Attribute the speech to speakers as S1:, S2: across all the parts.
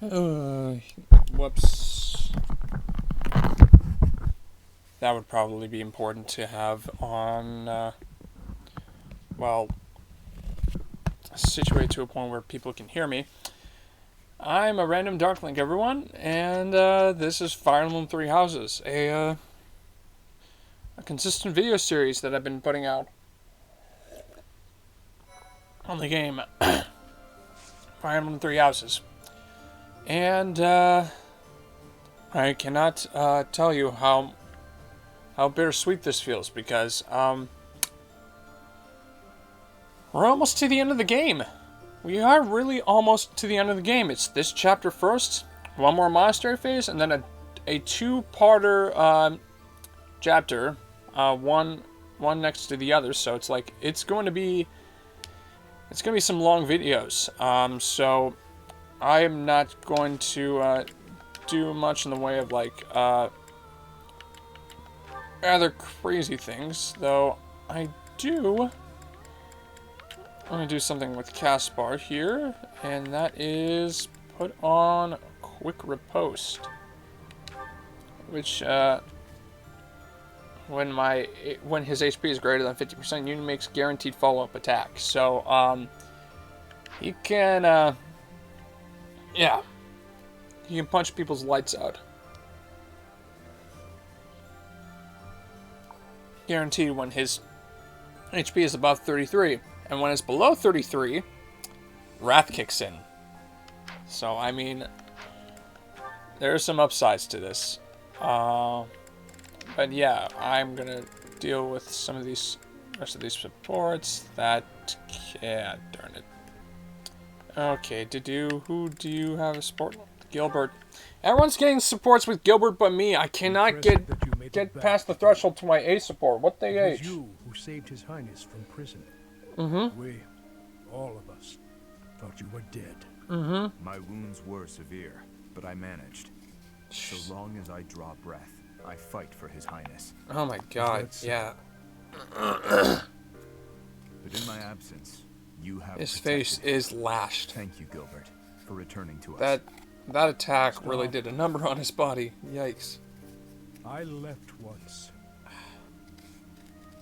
S1: Whoops. That would probably be important to have on, well, situated to a point where people can hear me. I'm a random Darklink, everyone, and this is Fire Emblem Three Houses, a consistent video series that I've been putting out on the game Fire Emblem Three Houses. And I cannot tell you how bittersweet this feels, because we're almost to the end of the game. We are really almost to the end of the game. It's this chapter first, one more monastery phase, and then a two-parter chapter, one next to the other. So it's like it's going to be some long videos. So I am not going to do much in the way of like rather crazy things, though I do. I'm going to do something with Caspar here, and that is put on quick riposte, which when his HP is greater than 50%, unit makes guaranteed follow-up attack. So he can yeah, he can punch people's lights out. Guaranteed when his HP is above 33. And when it's below 33, Wrath kicks in. So, I mean, there are some upsides to this. But yeah, I'm going to deal with some of these, rest of these supports. That, yeah, darn it. Okay, who do you have a support? Gilbert. Everyone's getting supports with Gilbert but me. I cannot get past the threshold to my A support. What the H?
S2: It was you who saved His Highness from prison.
S1: Mm-hmm.
S2: We, all of us, thought you were dead.
S1: Mm-hmm.
S3: My wounds were severe, but I managed. So long as I draw breath, I fight for His Highness.
S1: Oh my god, yeah.
S3: But in my absence, you have
S1: His
S3: protected
S1: face
S3: him.
S1: is lashed.
S3: Thank you, Gilbert, for returning to us.
S1: That attack really did a number on his body. Yikes.
S2: I left once.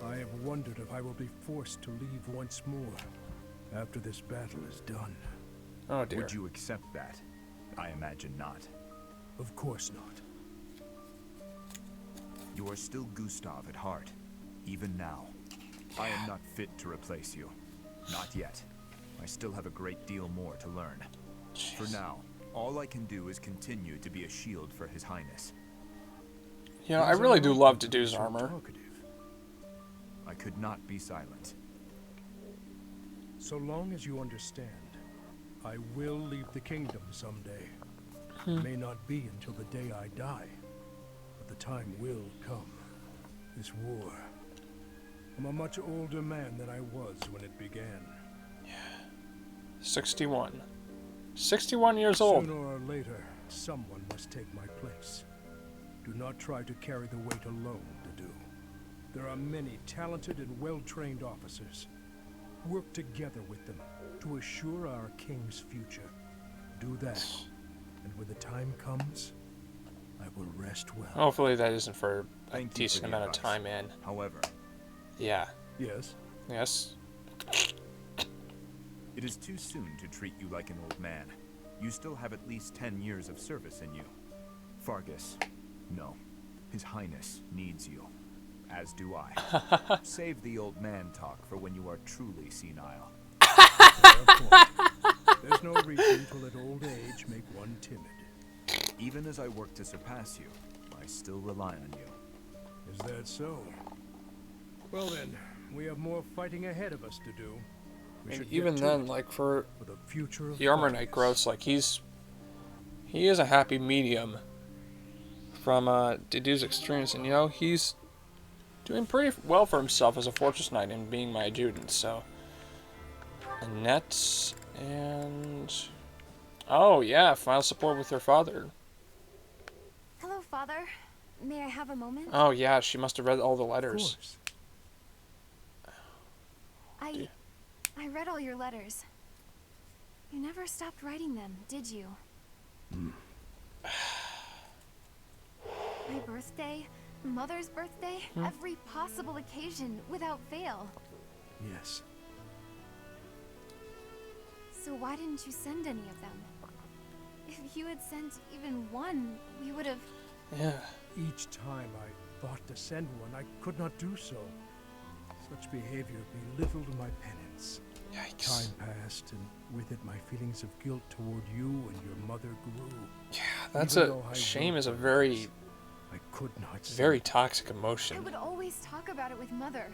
S2: I have wondered if I will be forced to leave once more after this battle is done.
S1: Oh dear.
S3: Would you accept that? I imagine not.
S2: Of course not.
S3: You are still Gustav at heart, even now. I am not fit to replace you. Not yet. I still have a great deal more to learn.
S1: Jeez.
S3: For now, all I can do is continue to be a shield for His Highness.
S1: Yeah, I really do love Dedeu's armor.
S3: I could not be silent.
S2: So long as you understand, I will leave the kingdom someday. It may not be until the day I die, but the time will come. This war. I'm a much older man than I was when it began.
S1: Yeah. 61. 61 years old.
S2: Sooner or later, someone must take my place. Do not try to carry the weight alone, Dedeu. There are many talented and well-trained officers. Work together with them to assure our king's future. Do that, and when the time comes, I will rest well.
S1: Hopefully that isn't for a
S3: Thank you
S1: decent
S3: for the
S1: amount of
S3: advice.
S1: time in.
S3: However,
S1: Yeah.
S2: Yes?
S1: Yes.
S3: it is too soon to treat you like an old man. You still have at least 10 years of service in you. Fargus, no. His Highness needs you. As do I. Save the old man talk for when you are truly senile.
S2: There's no reason to let old age make one timid.
S3: Even as I work to surpass you, I still rely on you.
S2: Is that so? Well then, we have more fighting ahead of us to do. We
S1: And
S2: should
S1: even
S2: get to
S1: then,
S2: it
S1: like for
S2: the future of
S1: the Armor
S2: Fargus.
S1: Knight growths, like he is a happy medium from Dedeu's experience, and you know he's doing pretty well for himself as a Fortress Knight and being my adjutant. So Annette and oh yeah, final support with her father.
S4: Hello, Father. May I have a moment?
S1: Oh yeah, she must have read all the
S2: Of
S1: letters.
S2: course.
S4: I read all your letters. You never stopped writing them, did you? My birthday, Mother's birthday, every possible occasion, without fail.
S2: Yes.
S4: So why didn't you send any of them? If you had sent even one, we would have...
S1: Yeah.
S2: Each time I thought to send one, I could not do so. Such behavior belittled my penance.
S1: Yikes.
S2: Time passed, and with it my feelings of guilt toward you and your mother grew.
S1: Yeah, that's
S2: Even
S1: a
S2: though I
S1: shame.
S2: wrote
S1: Is a
S2: the
S1: very,
S2: letters, I could not
S1: very
S2: send
S1: toxic
S4: I
S1: emotion.
S4: would always talk about it with Mother.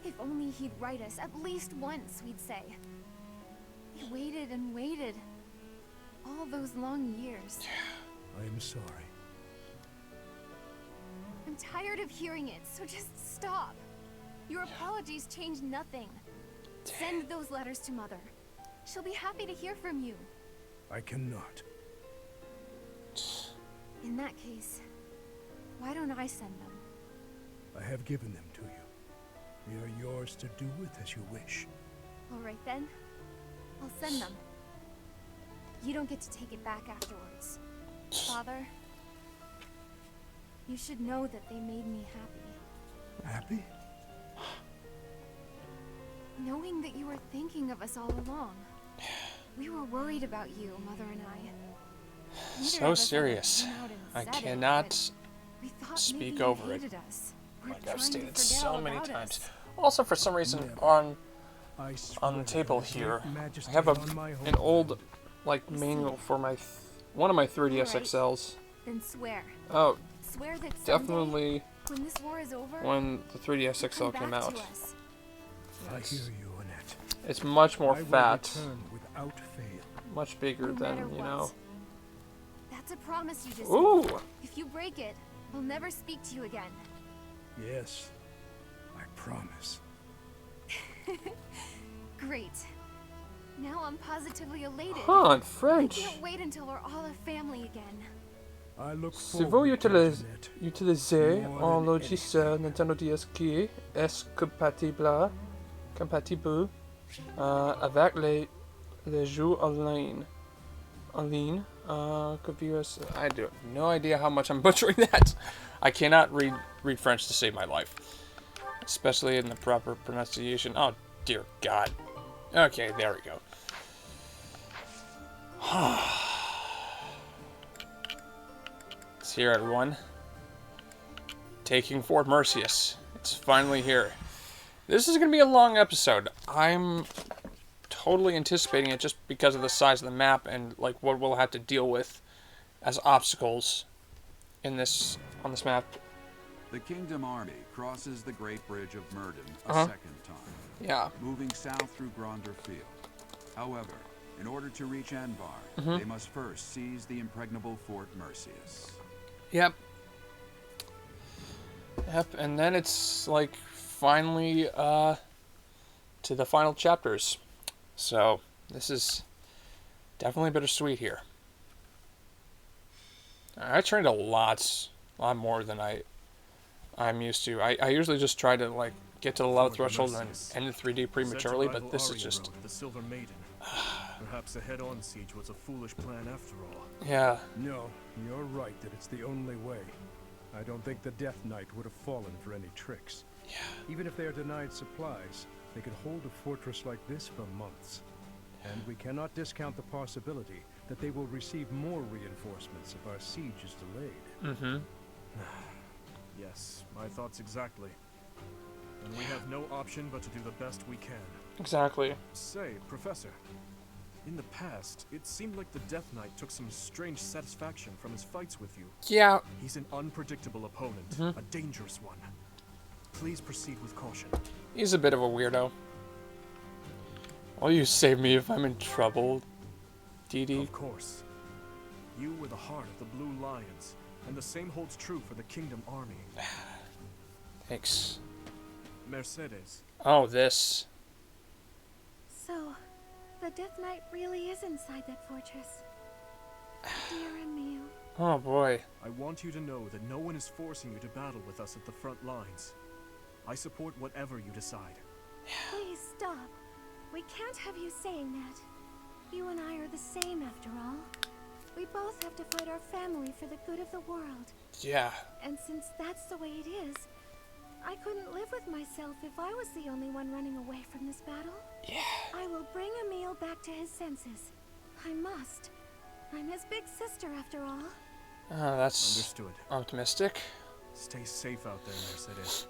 S4: If only he'd write us at least once, we'd say. We waited and waited. All those long years.
S2: I am sorry.
S4: I'm tired of hearing it, so just stop. Your apologies change nothing. Send those letters to Mother. She'll be happy to hear from you.
S2: I cannot.
S4: In that case, why don't I send them?
S2: I have given them to you. They are yours to do with as you wish.
S4: All right then. I'll send them. You don't get to take it back afterwards. Father, you should know that they made me happy.
S2: Happy?
S4: Knowing that you were thinking of us all along. We were worried about you, Mother and I. Neither
S1: So
S4: of us ever
S1: serious.
S4: came out and
S1: I
S4: said it,
S1: cannot
S4: but we thought
S1: speak
S4: maybe you
S1: over it.
S4: hated us. Or
S1: Like
S4: trying
S1: I've
S4: to
S1: stated
S4: forget
S1: so
S4: all
S1: many
S4: about
S1: times.
S4: us.
S1: Also, for some reason,
S2: Never.
S1: on
S2: I swear
S1: the
S2: by
S1: table
S2: the
S1: here,
S2: great majesty
S1: I have
S2: on my
S1: an
S2: homeland.
S1: old, like, manual for my one of my 3DS
S4: Alright.
S1: XLs.
S4: Then swear.
S1: Oh,
S4: Swear that someday,
S1: definitely
S4: when this war is over,
S1: when the 3DS
S4: you'll
S1: XL
S4: come
S1: came
S4: back
S1: out.
S4: to us.
S2: I hear you, Annette.
S1: It's much more
S2: I will
S1: fat,
S2: return without fail.
S1: much bigger
S4: No
S1: than,
S4: matter
S1: you
S4: what.
S1: know.
S4: That's a promise you just
S1: Ooh!
S4: made. If you break it, I'll never speak to you again.
S2: Yes, I promise.
S4: Great. Now I'm positively elated.
S1: Huh, in
S4: I
S1: French.
S4: can't wait until we're all a family again.
S2: I look
S1: Si vous
S2: forward to it,
S1: utilisez
S2: Annette. More
S1: un
S2: than
S1: logiciel Nintendo DS qui est compatible avec les jeux online. I do no idea how much I'm butchering that. I cannot read French to save my life, especially in the proper pronunciation. Oh dear God. Okay, there we go. It's here, everyone. Taking Fort Merceus. It's finally here. This is going to be a long episode. I'm totally anticipating it just because of the size of the map and like what we'll have to deal with as obstacles in this on this map.
S5: The Kingdom Army crosses the Great Bridge of Murden a
S1: Uh-huh.
S5: second time,
S1: Yeah.
S5: moving south through Gronder Field. However, in order to reach Anvar,
S1: Mm-hmm.
S5: they must first seize the impregnable Fort Merceus.
S1: Yep. Yep, and then it's like finally to the final chapters. So this is definitely bittersweet here. I trained a lot more than I'm used to. I usually just try to like get to the level threshold and end the 3D prematurely, but this is just
S6: The Silver Maiden. Perhaps a head-on siege was a foolish plan after all.
S1: yeah.
S2: No, you're right that it's the only way. I don't think the Death Knight would have fallen for any tricks.
S1: Yeah.
S2: Even if they are denied supplies, they could hold a fortress like this for months. And we cannot discount the possibility that they will receive more reinforcements if our siege is delayed.
S1: Mm-hmm.
S6: Yes, my thoughts exactly. And we have no option but to do the best we can.
S1: Exactly.
S6: Say, Professor, in the past, it seemed like the Death Knight took some strange satisfaction from his fights with you.
S1: Yeah.
S6: He's an unpredictable opponent,
S1: Mhm.
S6: a dangerous one. Please proceed with caution.
S1: He's a bit of a weirdo. Will you save me if I'm in trouble, Dee Dee?
S6: Of course. You were the heart of the Blue Lions, and the same holds true for the Kingdom Army.
S1: Thanks.
S6: Mercedes,
S1: Oh, this.
S4: So, the Death Knight really is inside that fortress. Dear Emil.
S1: Oh boy.
S6: I want you to know that no one is forcing you to battle with us at the front lines. I support whatever you decide.
S4: Please stop. We can't have you saying that. You and I are the same after all. We both both have to fight our family for the good of the world.
S1: Yeah.
S4: And since that's the way it is, I couldn't live with myself if I was the only one running away from this battle.
S1: Yeah.
S4: I will bring Emil back to his senses. I must. I'm his big sister, after all.
S1: That's
S6: Understood.
S1: optimistic.
S6: Stay safe out there, Mercedes.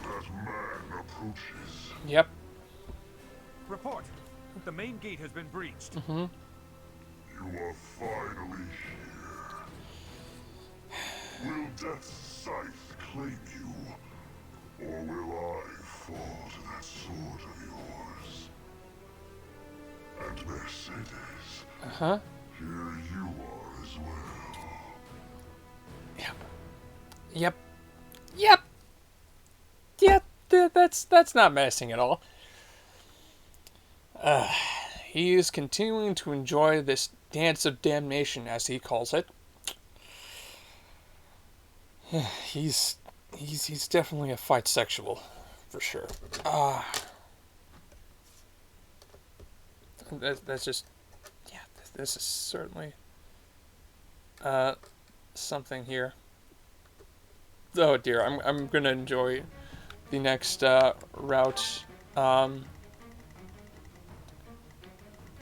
S7: That man approaches.
S1: Yep.
S3: Report! The main gate has been breached.
S7: You are finally here. Will Death's scythe claim you? Or will I fall to that sword of yours? And Mercedes,
S1: Uh-huh.
S7: here you are as well.
S1: Yep. Yep. Yep. Yep. That's not menacing at all. He is continuing to enjoy this dance of damnation, as he calls it. He's definitely a fight sexual, for sure. That's just, yeah. This is certainly something here. Oh dear, I'm gonna enjoy the next route.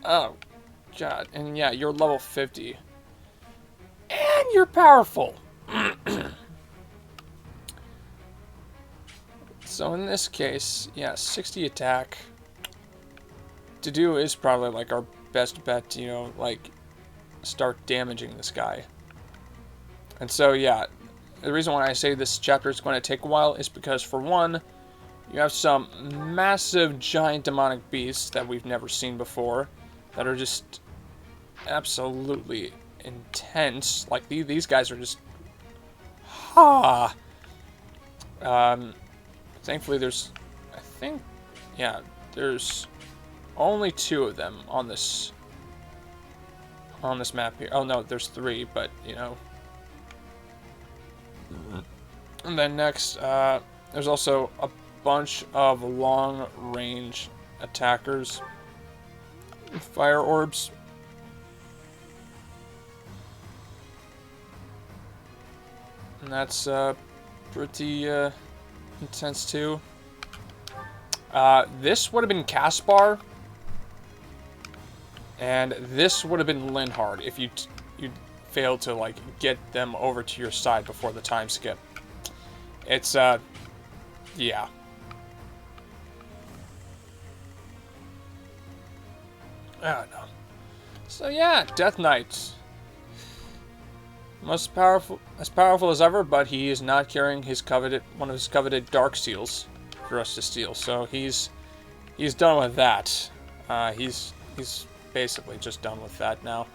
S1: Oh, God. And yeah, you're level 50. And you're powerful. So in this case, yeah, 60 attack. To do is probably like our best bet to, you know, like, start damaging this guy. And so, yeah, the reason why I say this chapter is going to take a while is because, for one, you have some massive giant demonic beasts that we've never seen before that are just absolutely intense. Like, these guys are just... Ha! Thankfully, there's... I think... Yeah, there's only 2 of them on this map here. Oh, no, there's 3, but, you know... And then next, there's also a bunch of long-range attackers. Fire orbs. And that's pretty intense too. This would have been Caspar. And this would have been Linhard if you failed to, like, get them over to your side before the time skip. It's, yeah. I don't know. So yeah, Death Knight. As powerful as ever, but he is not carrying his one of his coveted dark seals for us to steal. So he's done with that. He's basically just done with that now.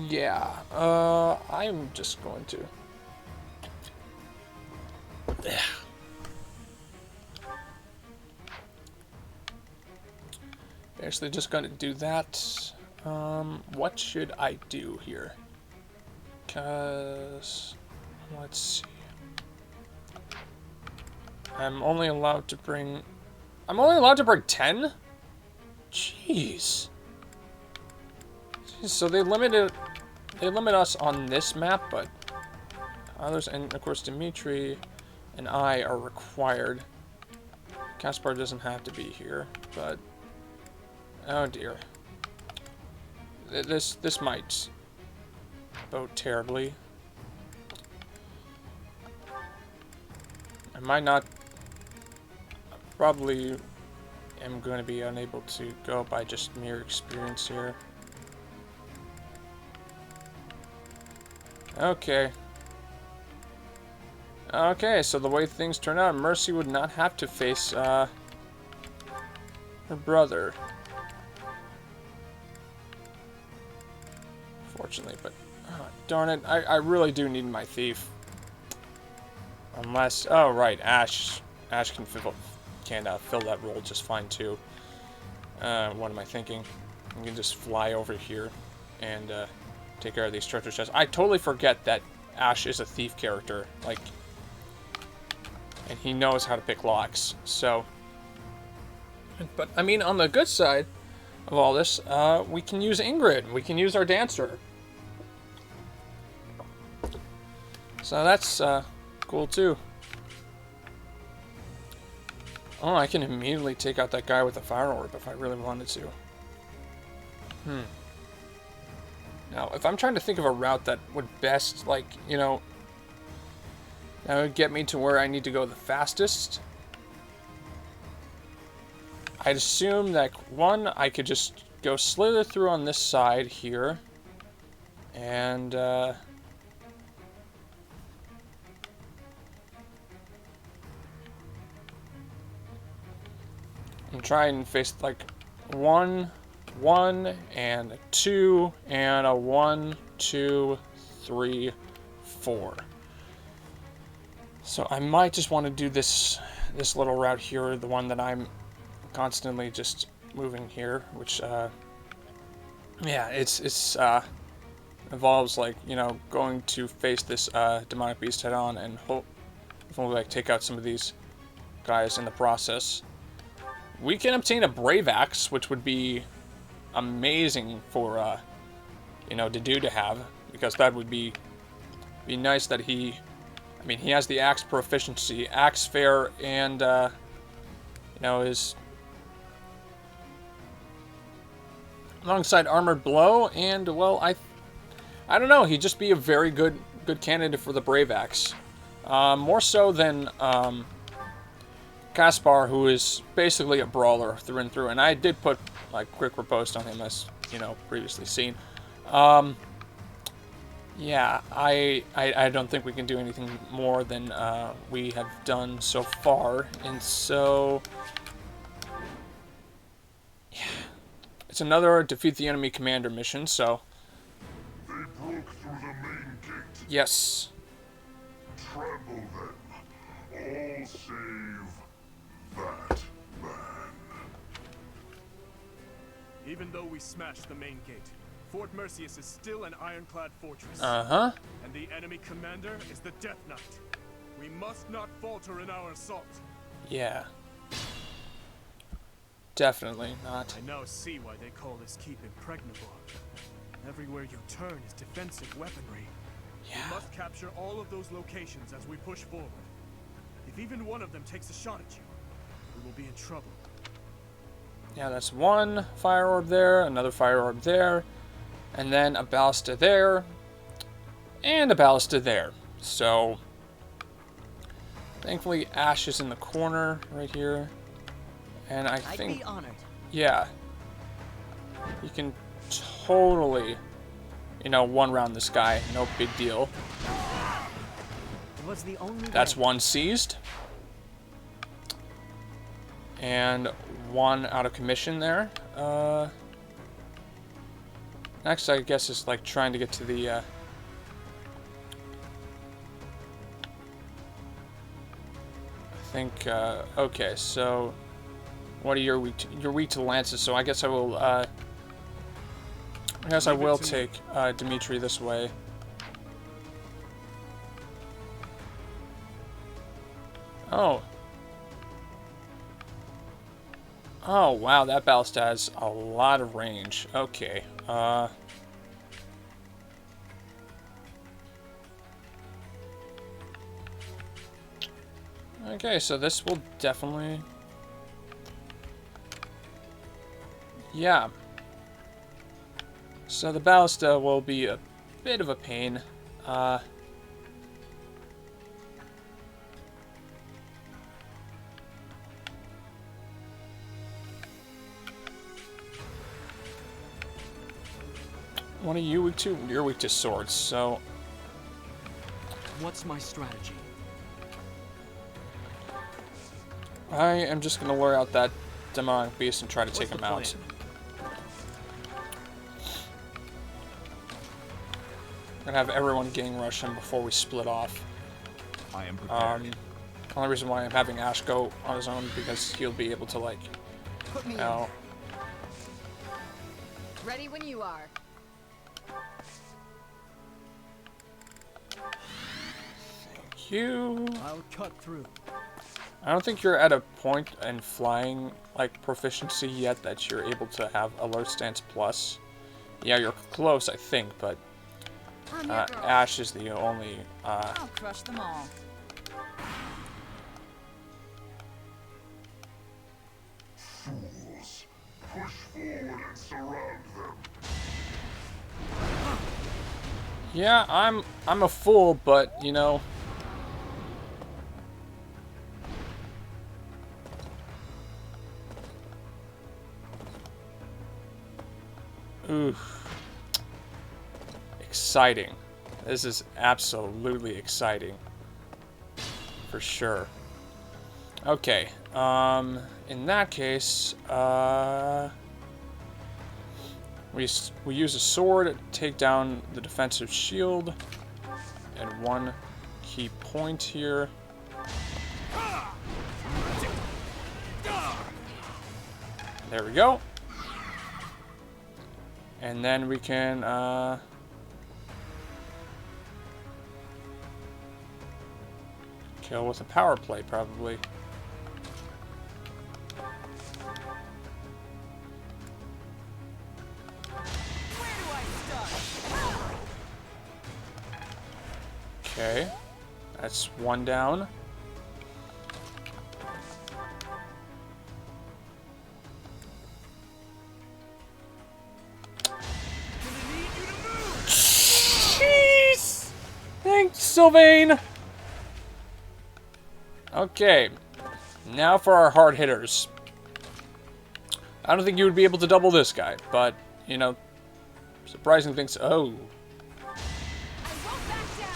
S1: Yeah. I'm just going to. Basically just going to do that. What should I do here? Because, let's see. I'm only allowed to bring 10? Jeez. So they limit us on this map, but others, and of course Dimitri and I are required. Caspar doesn't have to be here, but oh dear. This might bode terribly. I might not. Probably am going to be unable to go by just mere experience here. Okay. Okay, so the way things turn out, Mercy would not have to face her brother. Fortunately, but darn it, I really do need my thief. Unless, oh right, Ash can fill that role just fine too. What am I thinking? I can just fly over here and take care of these treasure chests. I totally forget that Ash is a thief character, like, and he knows how to pick locks. So, but I mean, on the good side, of all this, we can use Ingrid. We can use our dancer. So that's cool too. Oh, I can immediately take out that guy with the fire orb if I really wanted to. Now, if I'm trying to think of a route that would best, like, you know, that would get me to where I need to go the fastest, I'd assume that, one, I could just go slither through on this side here, and, try and face, like, 1, 1, and a 2, and a 1, 2, 3, 4. So I might just want to do this little route here, the one that I'm constantly just moving here, which, yeah, it's involves, like, you know, going to face this demonic beast head on and hopefully, like, take out some of these guys in the process. We can obtain a Brave Axe, which would be amazing for, you know, to have, because that would be nice that he, I mean, he has the axe proficiency, axe fair, and, you know, his alongside armored blow, and, well, I don't know, he'd just be a very good candidate for the Brave Axe. More so than, Caspar, who is basically a brawler through and through, and I did put, like, quick riposte on him, as, you know, previously seen. Yeah, I don't think we can do anything more than we have done so far, and so, yeah, it's another defeat the enemy commander mission, so,
S7: They broke through the main gate.
S1: yes.
S7: Trample them. All save that man.
S6: Even though we smashed the main gate, Fort Mercius is still an ironclad fortress.
S1: Uh-huh.
S6: And the enemy commander is the Death Knight. We must not falter in our assault.
S1: Yeah. Definitely not.
S6: I now see why they call this keep impregnable. Everywhere you turn is defensive weaponry.
S1: Yeah.
S6: We must capture all of those locations as we push forward. If even one of them takes a shot at you, we will be in trouble.
S1: Yeah, that's one fire orb there, another fire orb there, and then a ballista there, and a ballista there. So, thankfully Ash is in the corner right here, and I think,
S8: I'd be honored.
S1: yeah, you can totally, you know, one round this guy, no big deal.
S8: It was the only
S1: That's
S8: way.
S1: one seized. And one out of commission there. Next, I guess, is like trying to get to the, I think, okay, so what are your weak to? You're weak to lances, so I guess I will, I will take, Dimitri this way. Oh. Oh, wow, that ballista has a lot of range. Okay, okay, so this will definitely... Yeah. So the ballista will be a bit of a pain. What are you weak to? You're weak to swords, so...
S8: What's my strategy?
S1: I am just going to lure out that demonic beast and try to take
S8: What's
S1: him
S8: the
S1: out.
S8: plan?
S1: I'm going to have everyone gang rush him before we split off.
S3: I am prepared.
S1: Only reason why I'm having Ash go on his own, because he'll be able to, like,
S9: Put me
S1: you know...
S9: in. Ready when you are.
S1: You...
S8: I'll cut through.
S1: I don't think you're at a point in flying, like, proficiency yet that you're able to have Alert Stance Plus. Yeah, you're close, I think, but Ash is the only...
S9: I'll crush them all.
S7: Fools, push forward and surround them.
S1: Yeah, I'm a fool, but, you know... Oof. Exciting. This is absolutely exciting. For sure. Okay, in that case, we use a sword to take down the defensive shield, and one key point here. There we go. And then we can, kill with a power play, probably. Okay, that's one down. Jeez! Thanks, Sylvain! Okay, now for our hard hitters. I don't think you would be able to double this guy, but, you know, surprising things. Oh.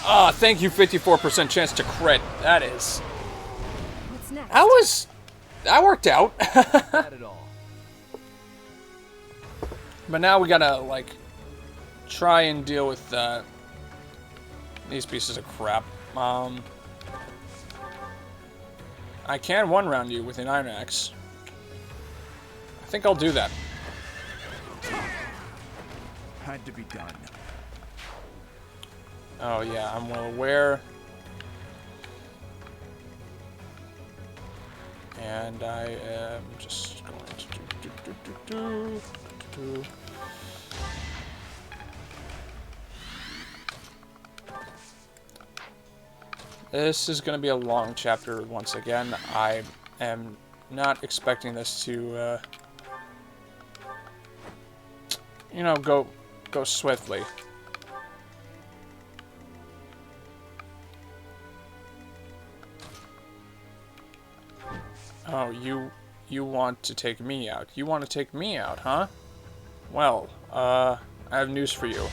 S1: Ah, thank you, 54% chance to crit. That is.
S4: What's next?
S1: That worked out.
S6: Not at all.
S1: But now we gotta, like, try and deal with these pieces of crap. I can one-round you with an Iron Axe. I think I'll do that.
S3: Had to be done.
S1: Oh yeah, I'm well aware. And I am just going to do. This is going to be a long chapter once again. I am not expecting this to, you know, go swiftly. Oh, you want to take me out. You want to take me out, huh? Well, I have news for you.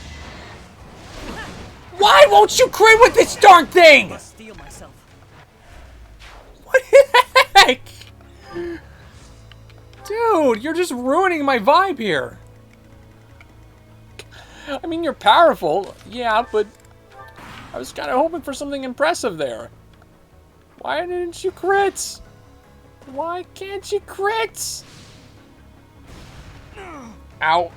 S1: Why won't you crit with this darn thing?
S8: Must steal myself.
S1: What the heck? Dude, you're just ruining my vibe here. I mean, you're powerful, yeah, but I was kind of hoping for something impressive there. Why didn't you crit? Why can't you crit? Ow.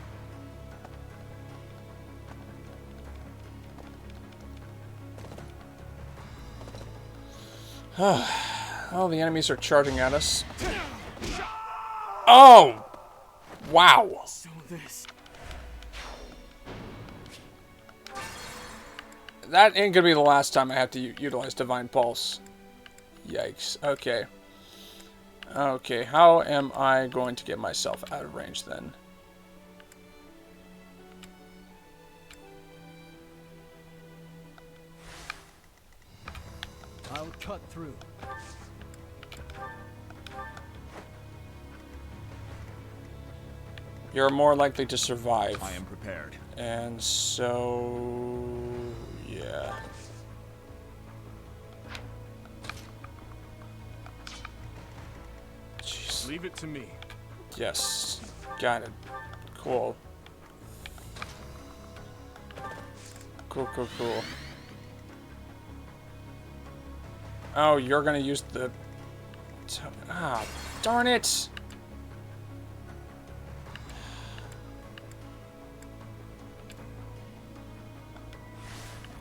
S1: Oh, the enemies are charging at us. Oh! Wow.
S8: So this.
S1: That ain't gonna be the last time I have to utilize Divine Pulse. Yikes. Okay. Okay, how am I going to get myself out of range then?
S8: I'll cut through.
S1: You're more likely to survive.
S3: I am prepared.
S1: And so... yeah. Jeez.
S6: Leave it to me.
S1: Yes. Got it. Cool. Cool, cool, cool. Oh, you're gonna use the... ah, darn it!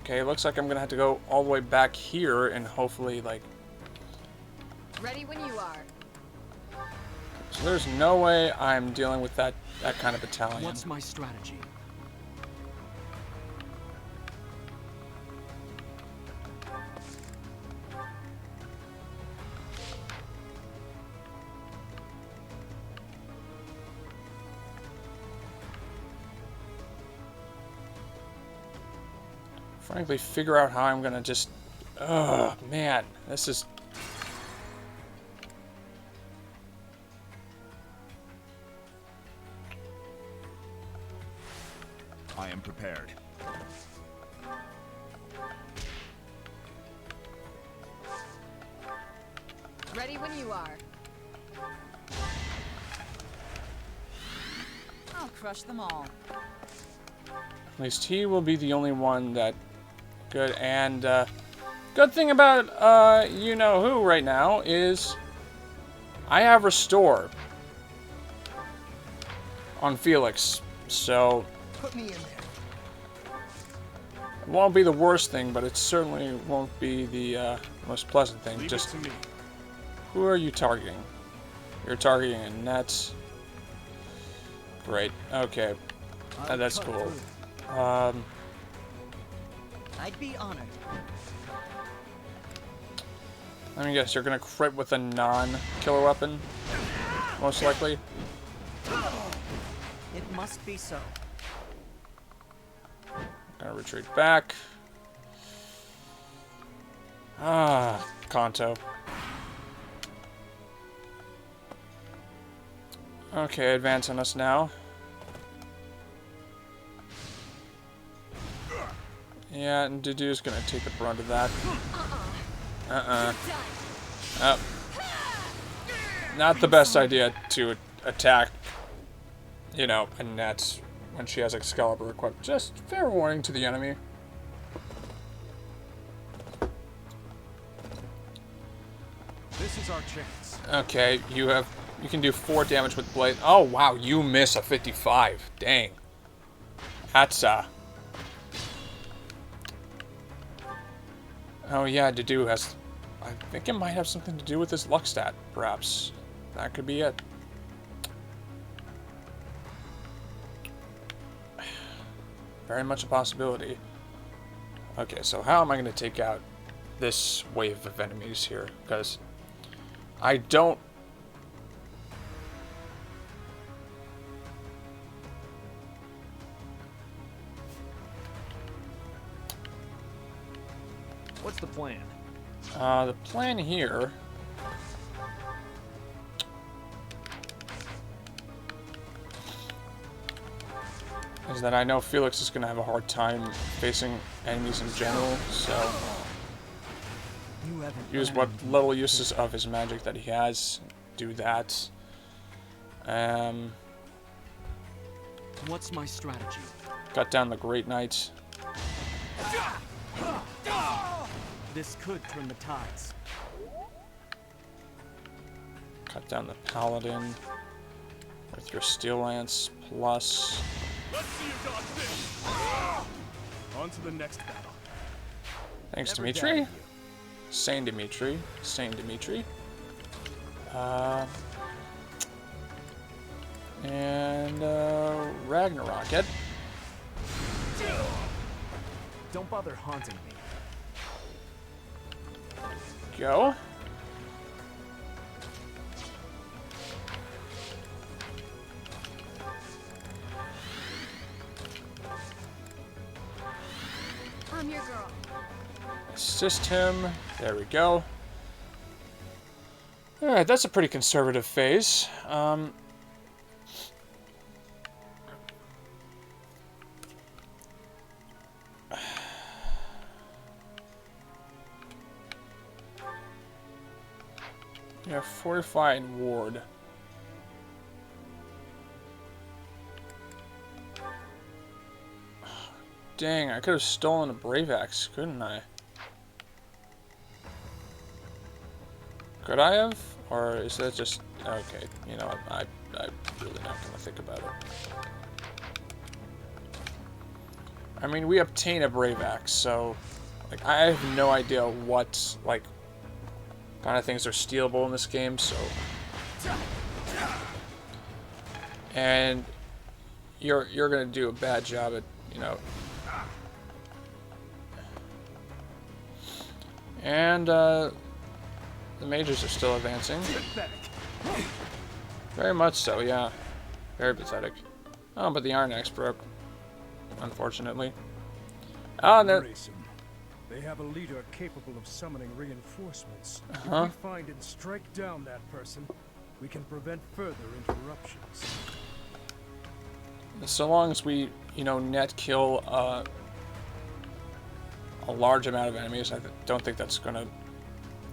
S1: Okay, looks like I'm gonna have to go all the way back here and hopefully, like...
S9: Ready when you are.
S1: So there's no way I'm dealing with that kind of battalion.
S6: What's my strategy?
S1: Frankly, figure out how I'm gonna just... Ugh, man. This is...
S3: I am prepared.
S9: Ready when you are. I'll crush them all.
S1: At least he will be the only one that... Good, and, good thing about, you-know-who right now is... I have Restore on Felix, so...
S8: Put me in there.
S1: It won't be the worst thing, but it certainly won't be the, most pleasant thing.
S6: Leave
S1: Just,
S6: it to me.
S1: who are you targeting? You're targeting a net. Great, okay. That's
S8: cut
S1: cool.
S8: through. I'd be honored.
S1: Let me guess, you're gonna crit with a non-killer weapon? Most likely?
S8: It must be so.
S1: Gonna retreat back. Ah, Kanto. Okay, advance on us now. Yeah, and Dudu's gonna take the brunt of that. Oh. Not the best idea to attack, you know, a net when she has Excalibur equipped. Just fair warning to the enemy.
S6: This is our chance.
S1: Okay, you can do 4 damage with Blade. Oh wow, you miss a 55. Dang. That's Oh yeah, Dudu has... I think it might have something to do with his luck stat, perhaps. That could be it. Very much a possibility. Okay, so how am I going to take out this wave of enemies here? Because I don't...
S6: What's the plan?
S1: The plan here... is that I know Felix is going to have a hard time facing enemies in general, so...
S8: You haven't
S1: use what little uses of his magic that he has. Do that.
S6: What's my strategy?
S1: Cut down the Great Knight.
S6: This could turn the tides.
S1: Cut down the Paladin. With your Steel Lance plus...
S6: Let's see you dodge this. On to the next battle.
S1: Thanks,
S6: Never
S1: Dimitri.
S6: doubted you.
S1: Saint Dimitri. Saint Dimitri. And, Ragnarok. It.
S6: Don't bother haunting me.
S1: Go.
S4: I'm your girl.
S1: Assist him. There we go. Alright, that's a pretty conservative phase. Yeah, fortify and ward. Dang, I could have stolen a Brave Axe, couldn't I? Could I have? Or is that just... Okay, you know what, I'm really not going to think about it. I mean, we obtain a Brave Axe, so... Like, I have no idea what, like... kind of things are stealable in this game, so... And you're gonna do a bad job at, you know... And, the mages are still advancing. Very much so, yeah. Very pathetic. Oh, but the Iron Axe broke. Unfortunately. Oh, that...
S2: They have a leader capable of summoning reinforcements.
S1: Uh-huh.
S2: If we find and strike down that person, we can prevent further interruptions.
S1: So long as we, you know, net kill a large amount of enemies, I don't think that's gonna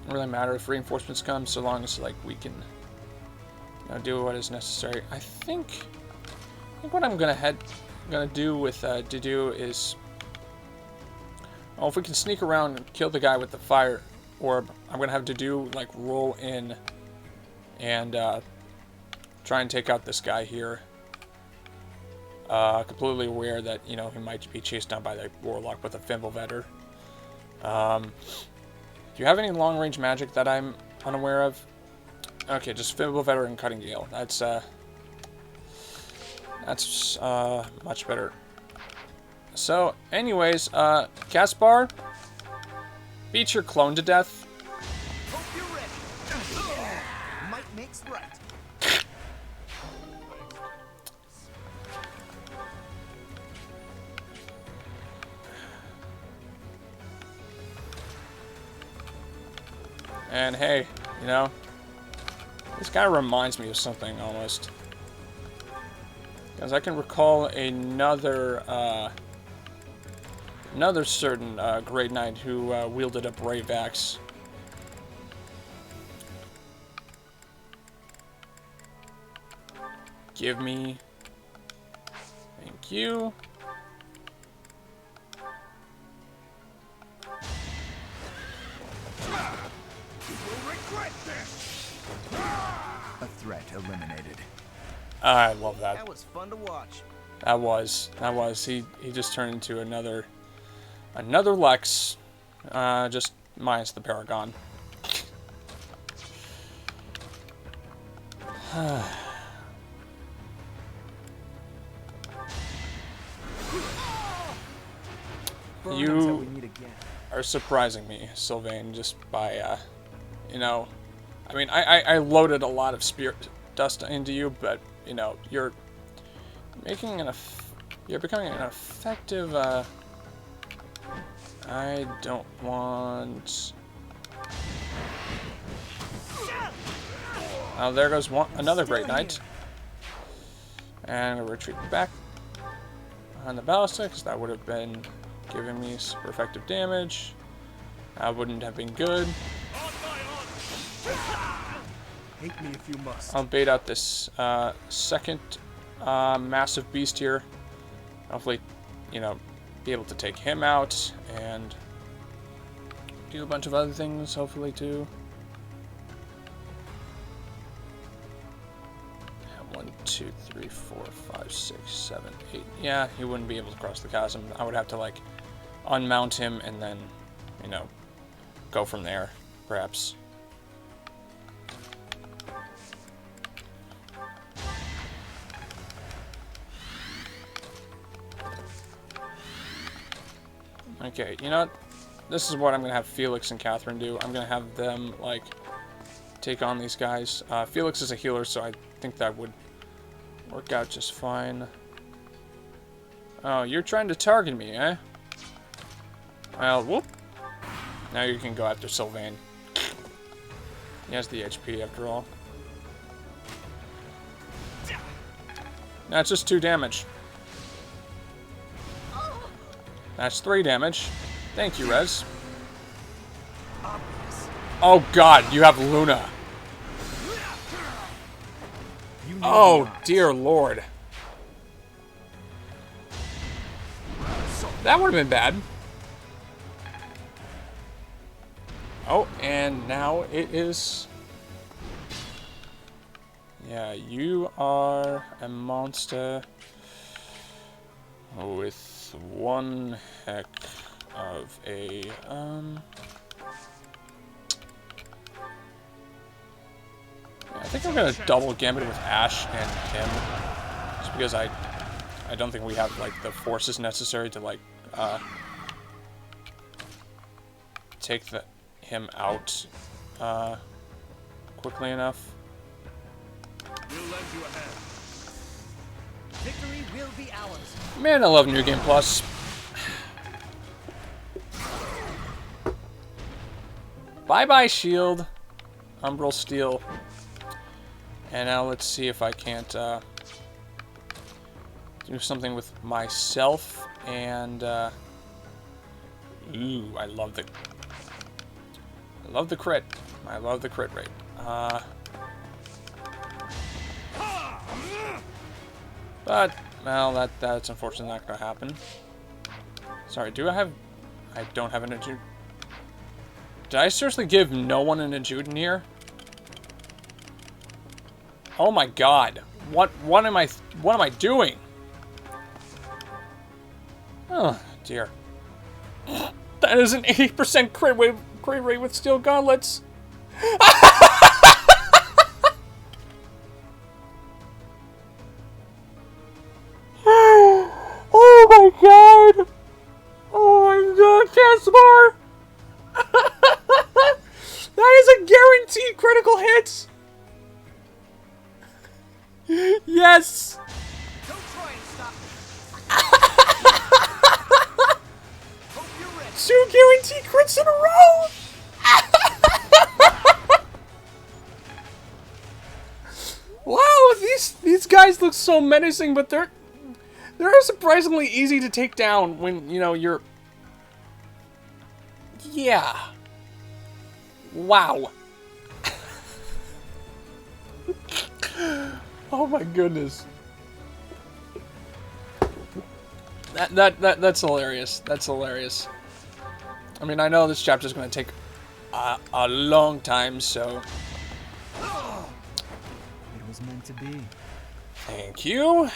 S1: really matter if reinforcements come, so long as like we can, you know, do what is necessary. I think what I'm gonna do with Dedu is, well, if we can sneak around and kill the guy with the fire orb, I'm gonna have Dedu like roll in and try and take out this guy here. Completely aware that, you know, he might be chased down by the warlock with a Fimbulvetter. Do you have any long-range magic that I'm unaware of? Okay, just Fimbulvetter and Cutting Gale. That's much better. So, anyways, Caspar, beat your clone to death.
S8: Hope you're ready. Might makes right.
S1: And hey, you know, this guy reminds me of something almost. Because I can recall another certain Great Knight who wielded a Brave Axe. Give me. Thank you.
S3: A threat eliminated.
S1: I love that.
S8: That was fun to watch.
S1: That was. He just turned into another Lex, just minus the Paragon. You are surprising me, Sylvain, just by, you know, I mean, I loaded a lot of spirit dust into you, but, you know, you're becoming an effective, I don't want... Oh, there goes another Great Knight. And we'll retreat back on the ballista, because that would have been giving me super effective damage. That wouldn't have been good.
S2: Hate me if you must.
S1: I'll bait out this second massive beast here. Hopefully, you know, be able to take him out and do a bunch of other things, hopefully, too. 1, 2, 3, 4, 5, 6, 7, 8. Yeah, he wouldn't be able to cross the chasm. I would have to, like, unmount him and then, you know, go from there, perhaps. Okay, you know what? This is what I'm going to have Felix and Catherine do. I'm going to have them, like, take on these guys. Felix is a healer, so I think that would work out just fine. Oh, you're trying to target me, eh? Well, whoop. Now you can go after Sylvain. He has the HP, after all. That's just 2 damage. That's 3 damage. Thank you, Rez. Oh god, you have Luna. Oh, dear lord. That would have been bad. Oh, and now it is... Yeah, you are a monster with one heck of a, I think I'm gonna double Gambit with Ash and him, just because I don't think we have like the forces necessary to like take him out quickly enough.
S8: We'll lend you a hand. Victory will be ours.
S1: Man, I love New Game Plus. Bye-bye, Shield. Umbral Steel. And now let's see if I can't do something with myself. And ooh, I love the crit. I love the crit rate. But well, that's unfortunately not going to happen. Sorry, do I have? I don't have an Ajud. Did I seriously give no one an Ajud in here? Oh my God! What am I doing? Oh dear. That is an 80% crit rate with steel gauntlets. Oh my God! Oh my God, Caspar! That is a guaranteed critical hit! Yes!
S8: Don't try and stop me. Hope you're ready.
S1: 2 guaranteed crits in a row! Wow, these guys look so menacing, but they're surprisingly easy to take down when, you know, you're... Yeah. Wow. Oh my goodness. That's hilarious. That's hilarious. I mean, I know this chapter's going to take a long time, so...
S3: It was meant to be.
S1: Thank you.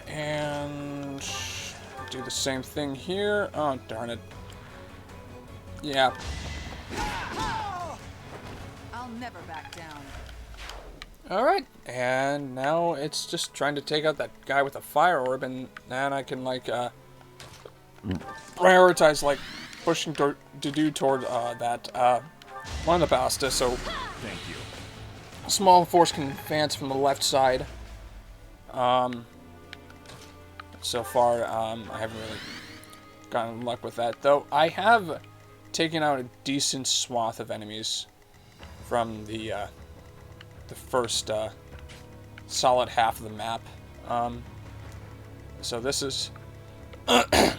S1: And do the same thing here. Oh, darn it. Yeah.
S9: I'll never back down.
S1: Alright. And now it's just trying to take out that guy with a fire orb, and then I can, like, prioritize, like, pushing toward that, one of the ballista, so...
S3: Thank you.
S1: Small force can advance from the left side. So far, I haven't really gotten luck with that, though I have taken out a decent swath of enemies from the first solid half of the map. So this is that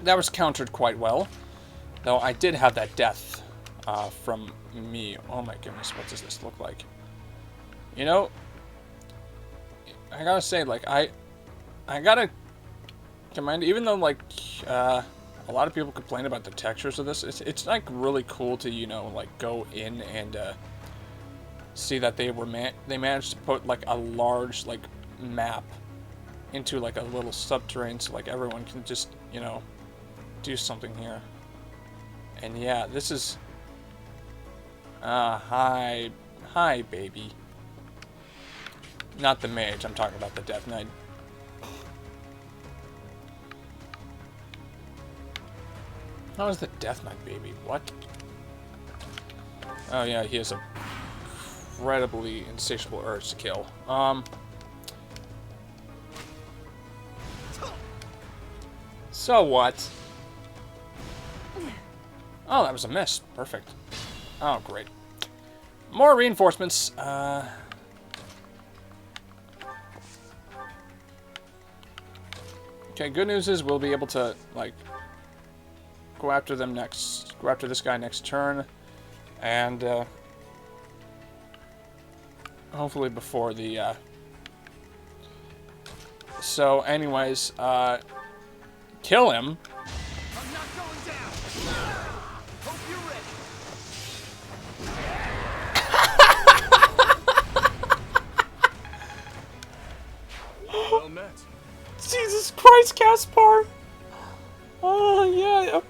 S1: was countered quite well, though I did have that death from me. Oh my goodness, what does this look like? You know, I gotta say, like, I gotta commend, even though, like, a lot of people complain about the textures of this, it's like really cool to, you know, like, go in and see that they managed to put, like, a large, like, map into, like, a little subterranean, so, like, everyone can just, you know, do something here. And yeah, this is hi baby. Not the mage, I'm talking about the Death Knight. How is the Death Knight baby? What? Oh yeah, he has a incredibly insatiable urge to kill. So what? Oh, that was a miss. Perfect. Oh, great. More reinforcements. Okay, good news is we'll be able to, like, go after them next. Go after this guy next turn. And, hopefully before the, So, anyways, kill him.
S8: I'm not going down. Hope you're ready.
S6: Well met.
S1: Jesus Christ, Caspar! Oh, yeah.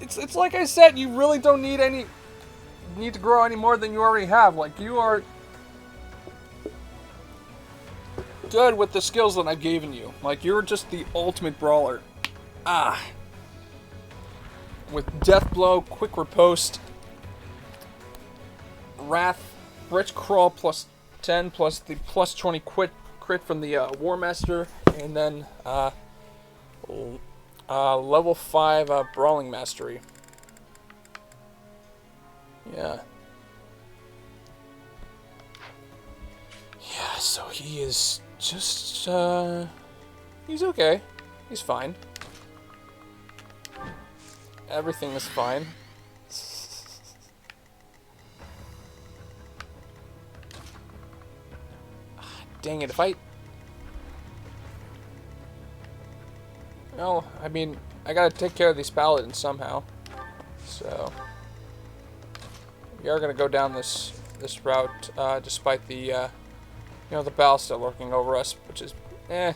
S1: It's like I said, you really don't need to grow any more than you already have. Like, you are good with the skills that I've given you. Like, you're just the ultimate brawler. Ah. With Death Blow, Quick Riposte, Wrath, Bridge Crawl plus 10, plus the plus 20 crit from the War Master, and then level 5 Brawling Mastery. Yeah. Yeah, so he is just, he's okay. He's fine. Everything is fine. Dang it, if I... Well, I mean, I gotta take care of these paladins somehow. So... We are gonna go down this route, despite the, you know, the ballista lurking over us, which is, eh.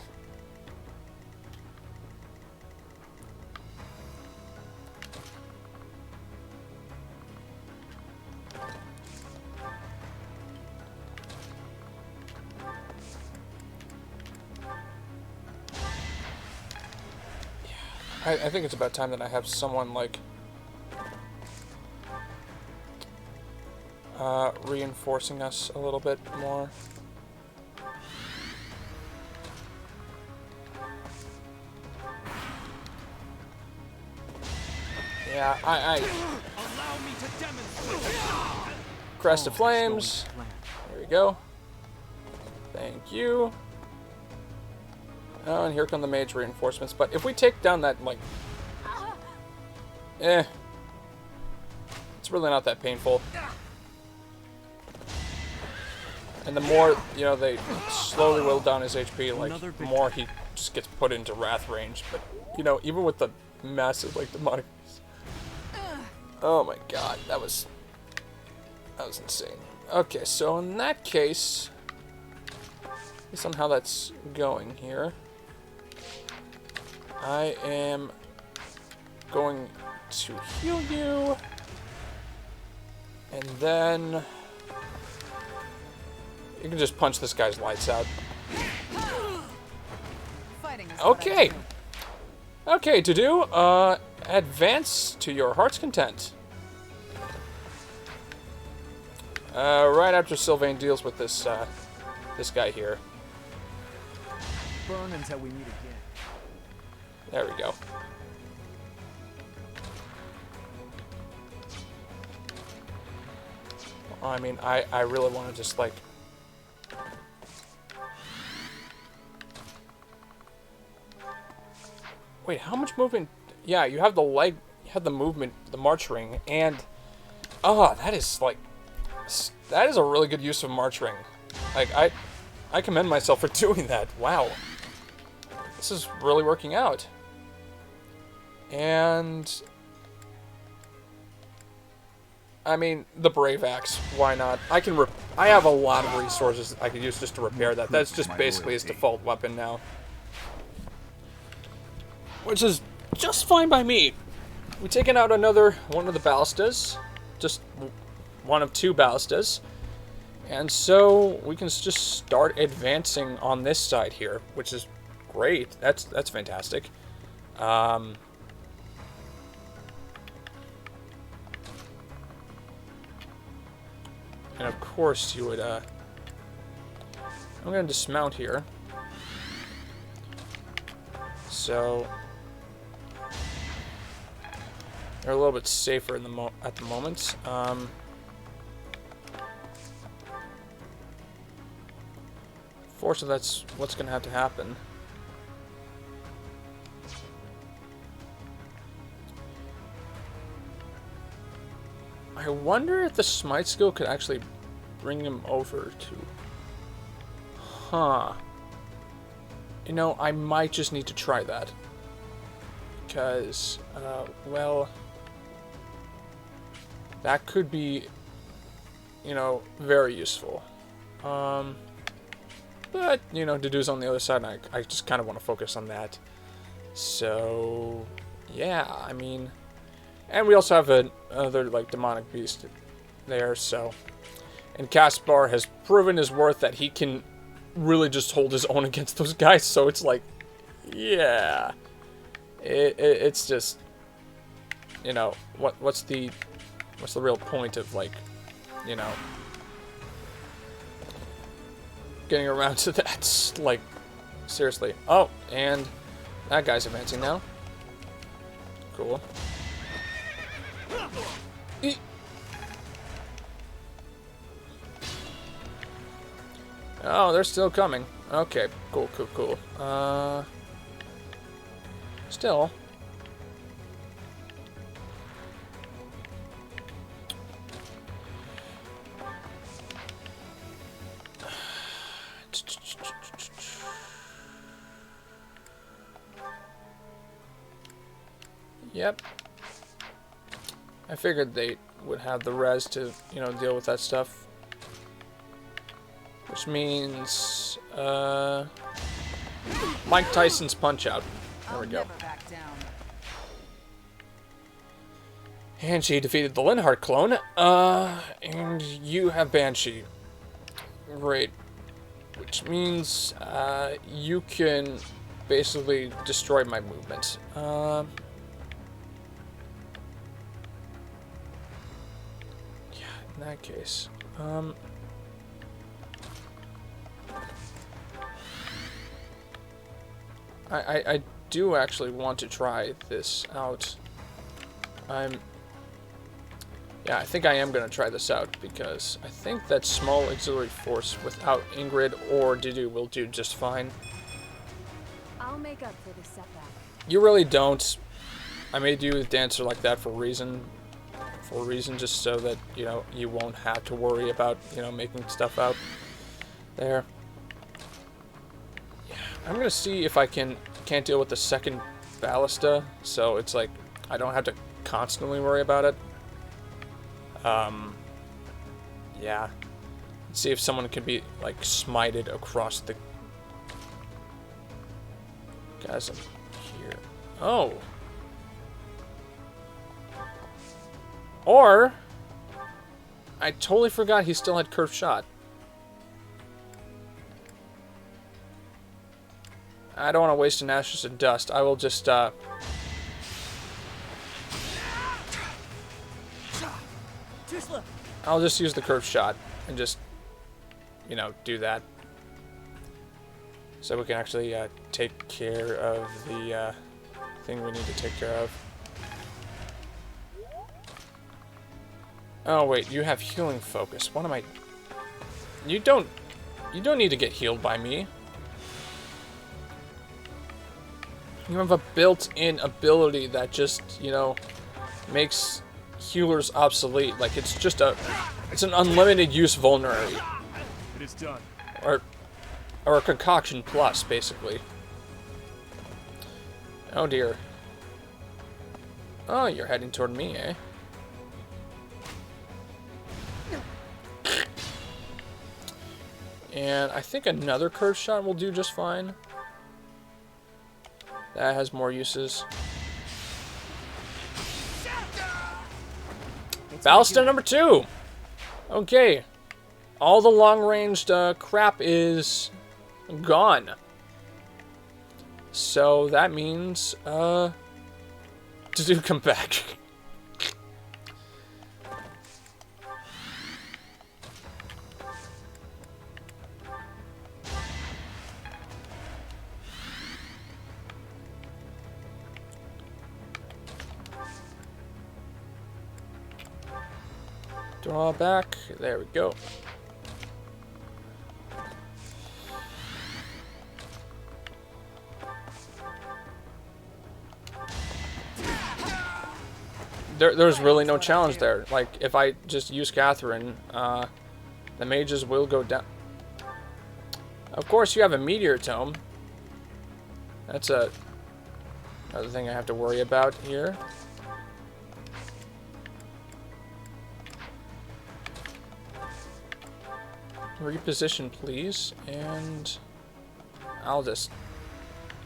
S1: I think it's about time that I have someone, like, reinforcing us a little bit more. Yeah,
S8: Allow me to demonstrate.
S1: Crest of Flames. There we go. Thank you. Oh, and here come the mage reinforcements. But if we take down that, like... It's really not that painful. And the more, you know, they slowly whittle down his HP, like, the more he just gets put into Wrath range. But, you know, even with the massive, like, demonic... Oh my god, that was insane. Okay, so in that case... Based on how that's going here... I am going to heal you, and then you can just punch this guy's lights out. Okay. Okay, to do, advance to your heart's content. Right after Sylvain deals with this, this guy here.
S3: Burn until we meet again.
S1: There we go. I mean, I really want to just, like... Wait, how much movement? Yeah, you have the leg, you have the movement, the march ring, and... Oh, that is, like... That is a really good use of march ring. Like, I commend myself for doing that. Wow. This is really working out. And... I mean, the Brave Axe, why not? I have a lot of resources I could use just to repair that. That's just basically his default weapon now. Which is just fine by me. We've taken out another one of the ballistas. Just one of 2 ballistas. And so we can just start advancing on this side here, which is great. That's fantastic. And of course you would, I'm going to dismount here. So they're a little bit safer in at the moment. Fortunately, that's what's going to have to happen. I wonder if the smite skill could actually bring him over to... Huh. You know, I might just need to try that. Because, well... That could be, you know, very useful. But, you know, Dedu's on the other side, and I just kind of want to focus on that. So, yeah, I mean... And we also have another, like, demonic beast there, so... And Caspar has proven his worth that he can really just hold his own against those guys. So it's like, yeah, it's just, you know, what's the real point of, like, you know, getting around to that? Like, seriously. Oh, and that guy's advancing now. Cool. Oh, they're still coming. Okay, cool. Still. Yep. I figured they would have the res to, you know, deal with that stuff. Which means, Mike Tyson's Punch-Out. There we go.
S9: Never back down.
S1: And she defeated the Linhardt clone. And you have Banshee. Great. Which means, you can basically destroy my movement. Yeah, in that case. I do actually want to try this out. Yeah, I think I am going to try this out, because I think that small auxiliary force without Ingrid or Didu will do just fine.
S4: I'll make up for the setback.
S1: You really don't. I made you a dancer like that for a reason. Just so that, you know, you won't have to worry about, you know, making stuff out there. Yeah, I'm going to see if I can't deal with the second ballista, so it's like I don't have to constantly worry about it. Yeah. Let's see if someone can be, like, smited across the chasm here. Oh. Or, I totally forgot he still had curved shot. I don't want to waste an Ashes of Dust. I will just,
S9: Too slow.
S1: I'll just use the curved shot and just, you know, do that. So we can actually take care of the thing we need to take care of. Oh wait, you have healing focus. What am I? You don't need to get healed by me. You have a built-in ability that just, you know, makes healers obsolete. Like, it's just it's an unlimited use vulnerary.
S6: It is done.
S1: Or a concoction plus, basically. Oh dear. Oh, you're heading toward me, eh? And I think another curved shot will do just fine. That has more uses. Ballista number 2! Okay. All the long-ranged crap is gone. So that means, to do come back. Draw back. There we go. There's really no challenge there. Like, if I just use Catherine, the mages will go down. Of course, you have a Meteor Tome. That's another thing I have to worry about here. Reposition, please, and I'll just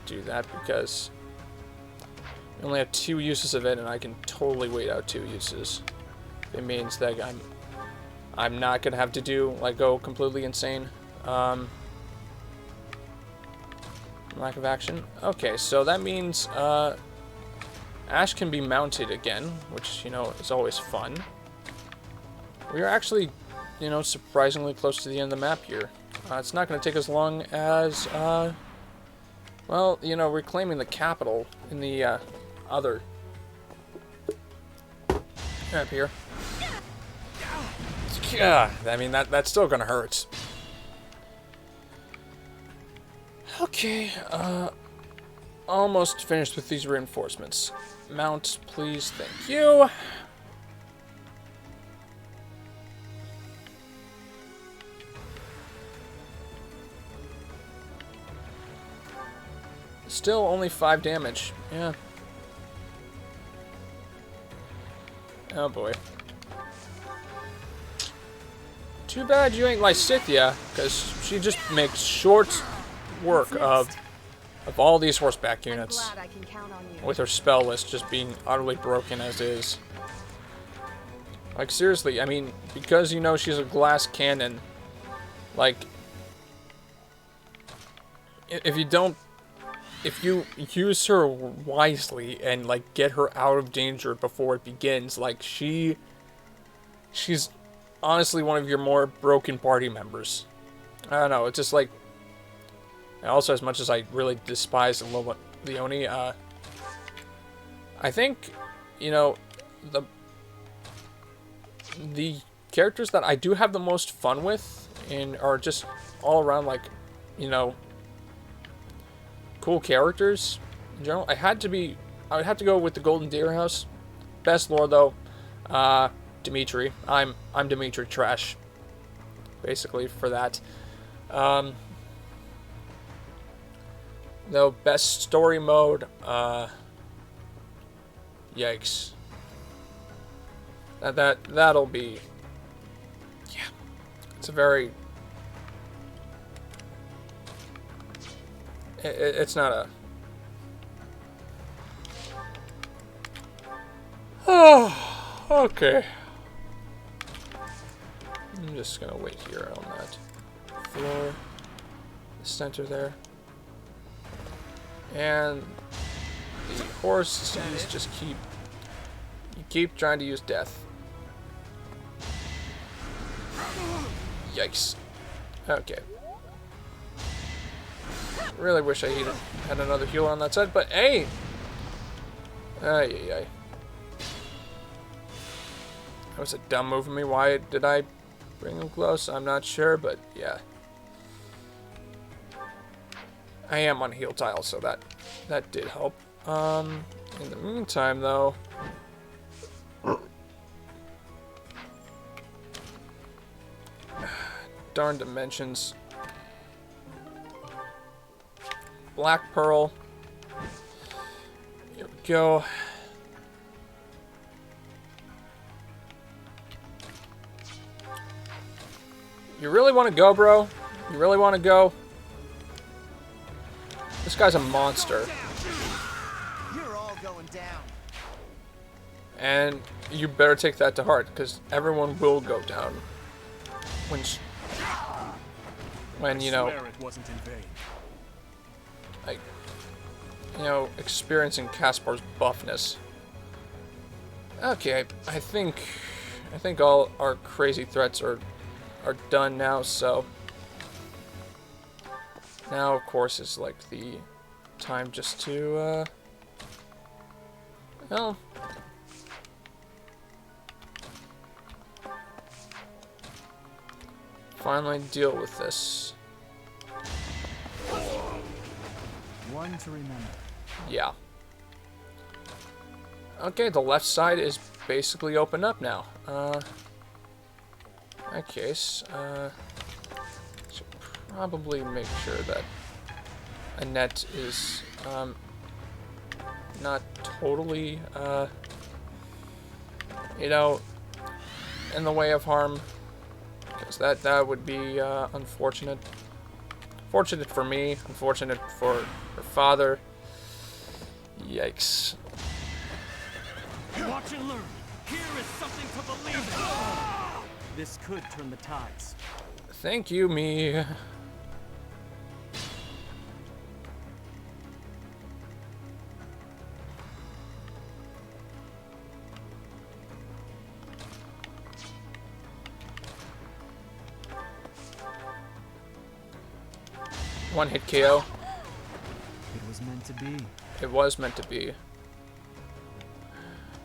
S1: do that because we only have 2 uses of it, and I can totally wait out 2 uses. It means that I'm not gonna have to do, like, go completely insane. Lack of action. Okay, so that means Ash can be mounted again, which, you know, is always fun. We are actually, you know, surprisingly close to the end of the map here. It's not going to take as long as, well, you know, reclaiming the capital in the other map here. Yeah, I mean, that's still going to hurt. Okay, almost finished with these reinforcements. Mount, please, thank you. Still only 5 damage. Yeah. Oh boy. Too bad you ain't Lysithea, because she just makes short work of all these horseback units.
S10: I'm glad I can count on you.
S1: With her spell list just being utterly broken as is. Like, seriously, I mean, because you know she's a glass cannon, like, if you use her wisely and, like, get her out of danger before it begins, like, she's honestly one of your more broken party members. I don't know, it's just like, and also as much as I really despise and love Leone, I think, you know, the characters that I do have the most fun with and are just all around, like, you know, cool characters in general. I would have to go with the Golden Deer House. Best lore though, Dimitri. I'm Dimitri trash, basically, for that. Though best story mode, yikes. That'll be, yeah. It's a very, it's not a. Oh, okay. I'm just gonna wait here on that floor, the center there, and the horses just keep trying to use death. Yikes. Okay. Really wish I had another healer on that side, but hey! Ay. That was a dumb move of me. Why did I bring him close? I'm not sure, but yeah. I am on heal tile, so that did help. In the meantime, though, darn dimensions. Black Pearl. Here we go. You really want to go, bro? You really want to go? This guy's a monster.
S8: You're all going down.
S1: And you better take that to heart, because everyone will go down. When you know,
S6: I swear it wasn't in vain.
S1: like, you know, experiencing Caspar's buffness. Okay, I think all our crazy threats are done now, so now of course is like the time just to well, finally deal with this.
S3: One to remember.
S1: Yeah. Okay, the left side is basically open up now. In that case, should probably make sure that Annette is not totally, you know, in the way of harm, because that would be unfortunate. Fortunate for me, unfortunate for her father. Yikes.
S9: Watch and learn. Here is something to believe in. This could turn the tides.
S1: Thank you, me. One hit KO.
S9: It was meant to be.
S1: It was meant to be.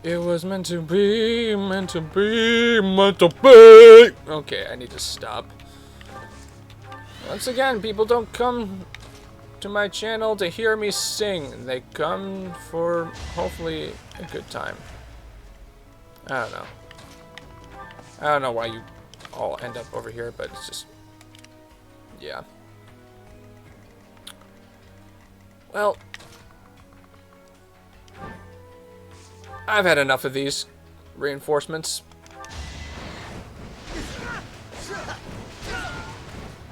S1: It was meant to be, meant to be, meant to be. Okay, I need to stop. Once again, people don't come to my channel to hear me sing. They come for, hopefully, a good time. I don't know. I don't know why you all end up over here, but it's just... yeah. Well... I've had enough of these reinforcements.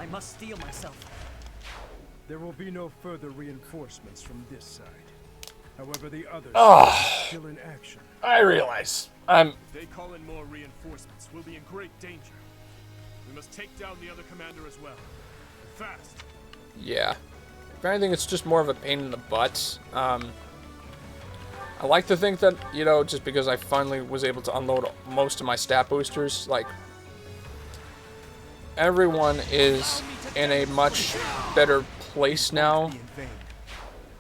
S9: I must steel myself.
S2: There will be no further reinforcements from this side. However, the others
S1: Oh,
S2: are still in action.
S1: I realize. I'm...
S6: If they call in more reinforcements, we'll be in great danger. We must take down the other commander as well. Fast.
S1: yeah. If anything, it's just more of a pain in the butt. I like to think that, you know, just because I finally was able to unload most of my stat boosters, like, everyone is in a much better place now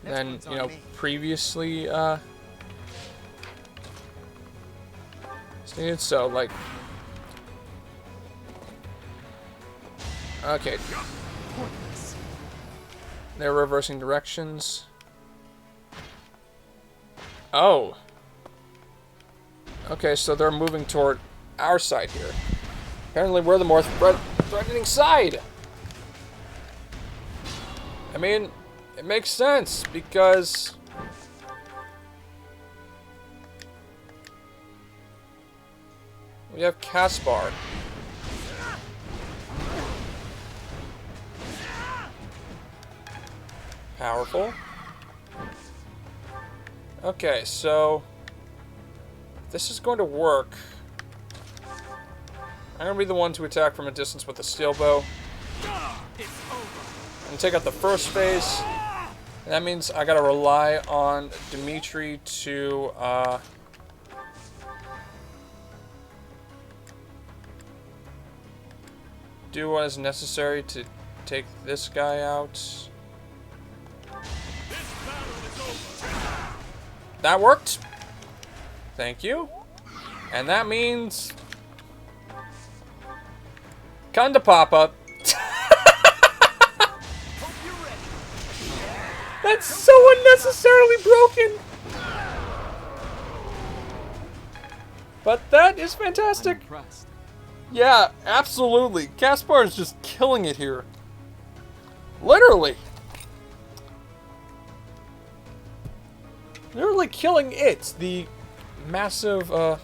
S1: than, you know, previously, stated. So, like, okay. They're reversing directions. Oh. Okay, so they're moving toward our side here. Apparently we're the more threatening side. I mean, it makes sense because... we have Caspar. Powerful. Okay, so this is going to work. I'm gonna be the one to attack from a distance with a steel bow. And take out the first phase. And that means I gotta rely on Dimitri to do what is necessary to take this guy out. That worked. Thank you. And that means... Kinda pop-up. That's so unnecessarily broken. But that is fantastic. Yeah, absolutely. Caspar is just killing it here. Literally. Literally killing it. The massive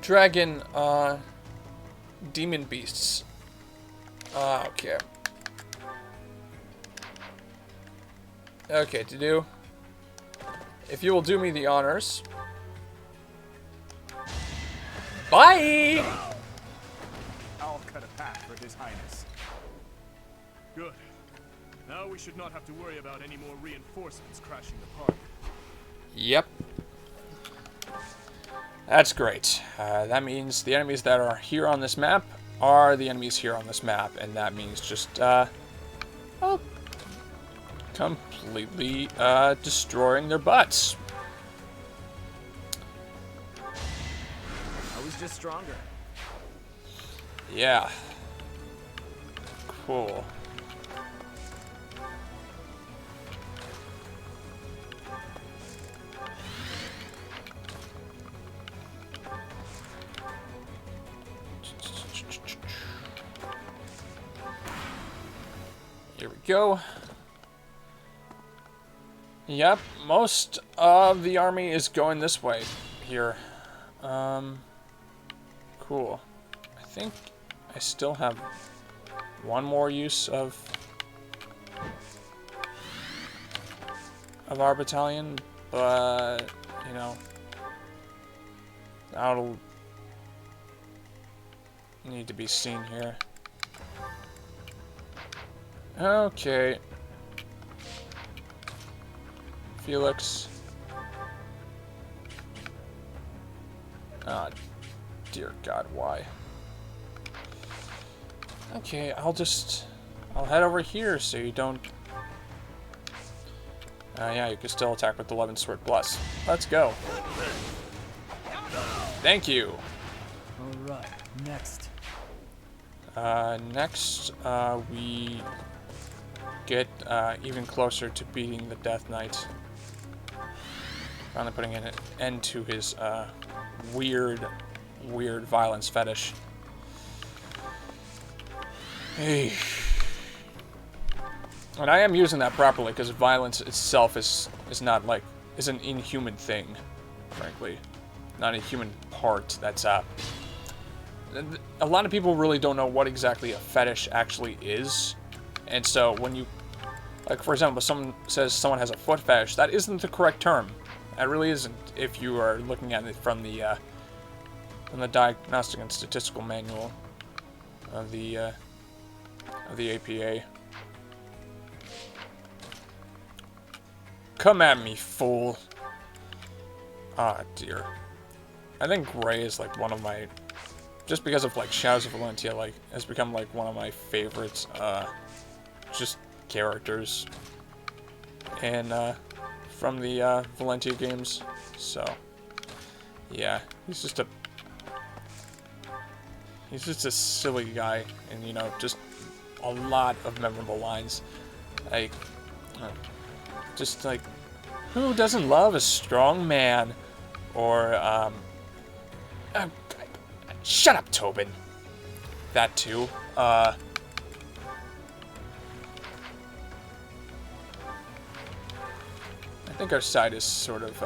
S1: dragon demon beasts. Okay. Okay, to do. If you will do me the honors. Bye!
S3: I'll cut a path for His Highness.
S6: Good. Now we should not have to worry about any more reinforcements crashing the party.
S1: Yep. That's great. That means the enemies that are here on this map are the enemies here on this map, and that means just, well, completely, destroying their butts.
S9: I was just stronger.
S1: Yeah. Cool. Here we go. Yep, most of the army is going this way here. Cool. I think I still have one more use of our battalion, but you know, that'll need to be seen here. Okay. Felix. Ah, dear God, why? Okay, I'll I'll head over here so you don't... yeah, you can still attack with 11 Sword Plus. Let's go. Thank you.
S9: Alright, next.
S1: Next, we get even closer to beating the Death Knight. Finally putting an end to his weird violence fetish. Hey. And I am using that properly because violence itself is not like an inhuman thing, frankly, not a human part. That's a lot of people really don't know what exactly a fetish actually is, and so when you, like for example, someone says someone has a foot fetish, that isn't the correct term. That really isn't if you are looking at it from the Diagnostic and Statistical Manual of the APA. Come at me, fool. Ah, dear. I think Gray is like one of my, just because of like Shadows of Valentia, like has become like one of my favorites, just characters, and from the Valentia games. So, yeah, he's just a silly guy, and you know, just a lot of memorable lines, like. Just like, who doesn't love a strong man? Or, shut up, Tobin. That too. I think our side is sort of,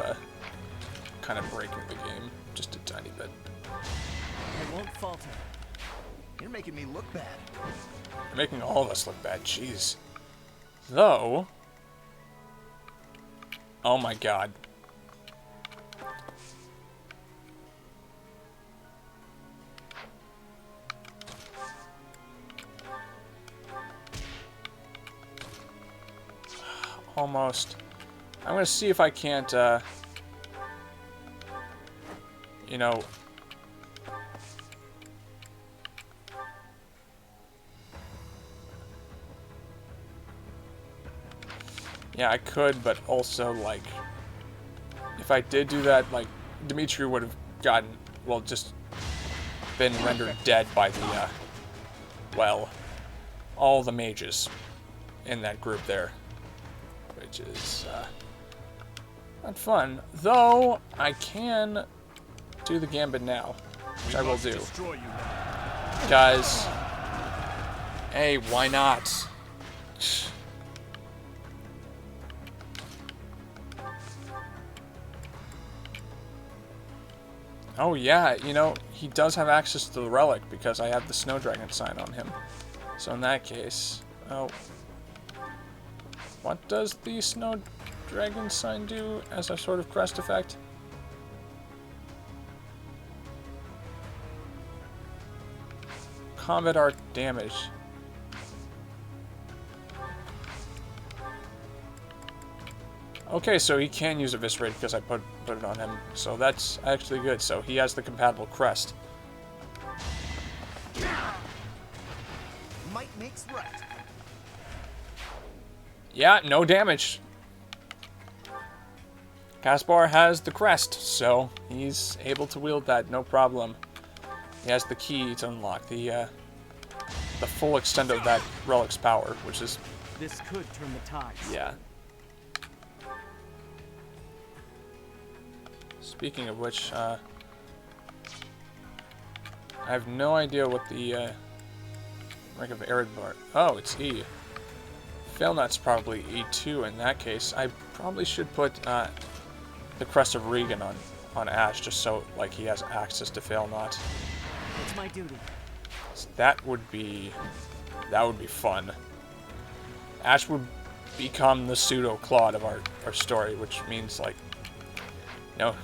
S1: kind of breaking the game. Just a tiny bit.
S9: I won't falter.
S8: You're making me look bad.
S1: You're making all of us look bad, jeez. Though... Oh my god. Almost. I'm gonna see if I can't, you know... Yeah, I could, but also, like, if I did do that, like, Dimitri would have gotten, well, just been rendered dead by the, well, all the mages in that group there, which is, not fun. Though, I can do the Gambit now, which I will do. Guys, hey, why not? Oh yeah, you know, he does have access to the relic because I have the Snow Dragon sign on him. So in that case, oh, what does the Snow Dragon sign do as a sort of crest effect? Combat art damage. Okay, so he can use Eviscerate because I put it on him. So that's actually good. So he has the compatible crest.
S8: Might makes right.
S1: Yeah, no damage. Caspar has the crest, so he's able to wield that, no problem. He has the key to unlock the full extent of that relic's power, which is...
S9: This could turn the tides.
S1: Yeah. Speaking of which, I have no idea what the rank of Eridbar. Oh, it's E. Failnut's probably E2 in that case. I probably should put the Crest of Regan on Ash just so like he has access to Failnut.
S9: It's my duty.
S1: So that would be fun. Ash would become the pseudo Claude of our story, which means like, you know,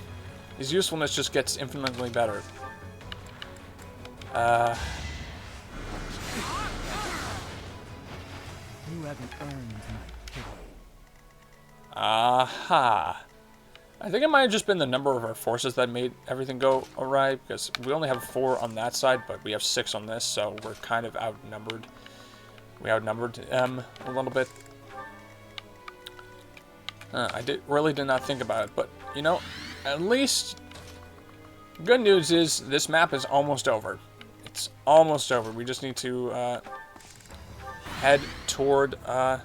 S1: his usefulness just gets infinitely better.
S9: You haven't earned my pity.
S1: Aha. I think it might have just been the number of our forces that made everything go awry, because we only have 4 on that side, but we have 6 on this, so we're kind of outnumbered. We outnumbered them a little bit. I really did not think about it, but, you know, at least... Good news is, this map is almost over. It's almost over. We just need to, head toward, the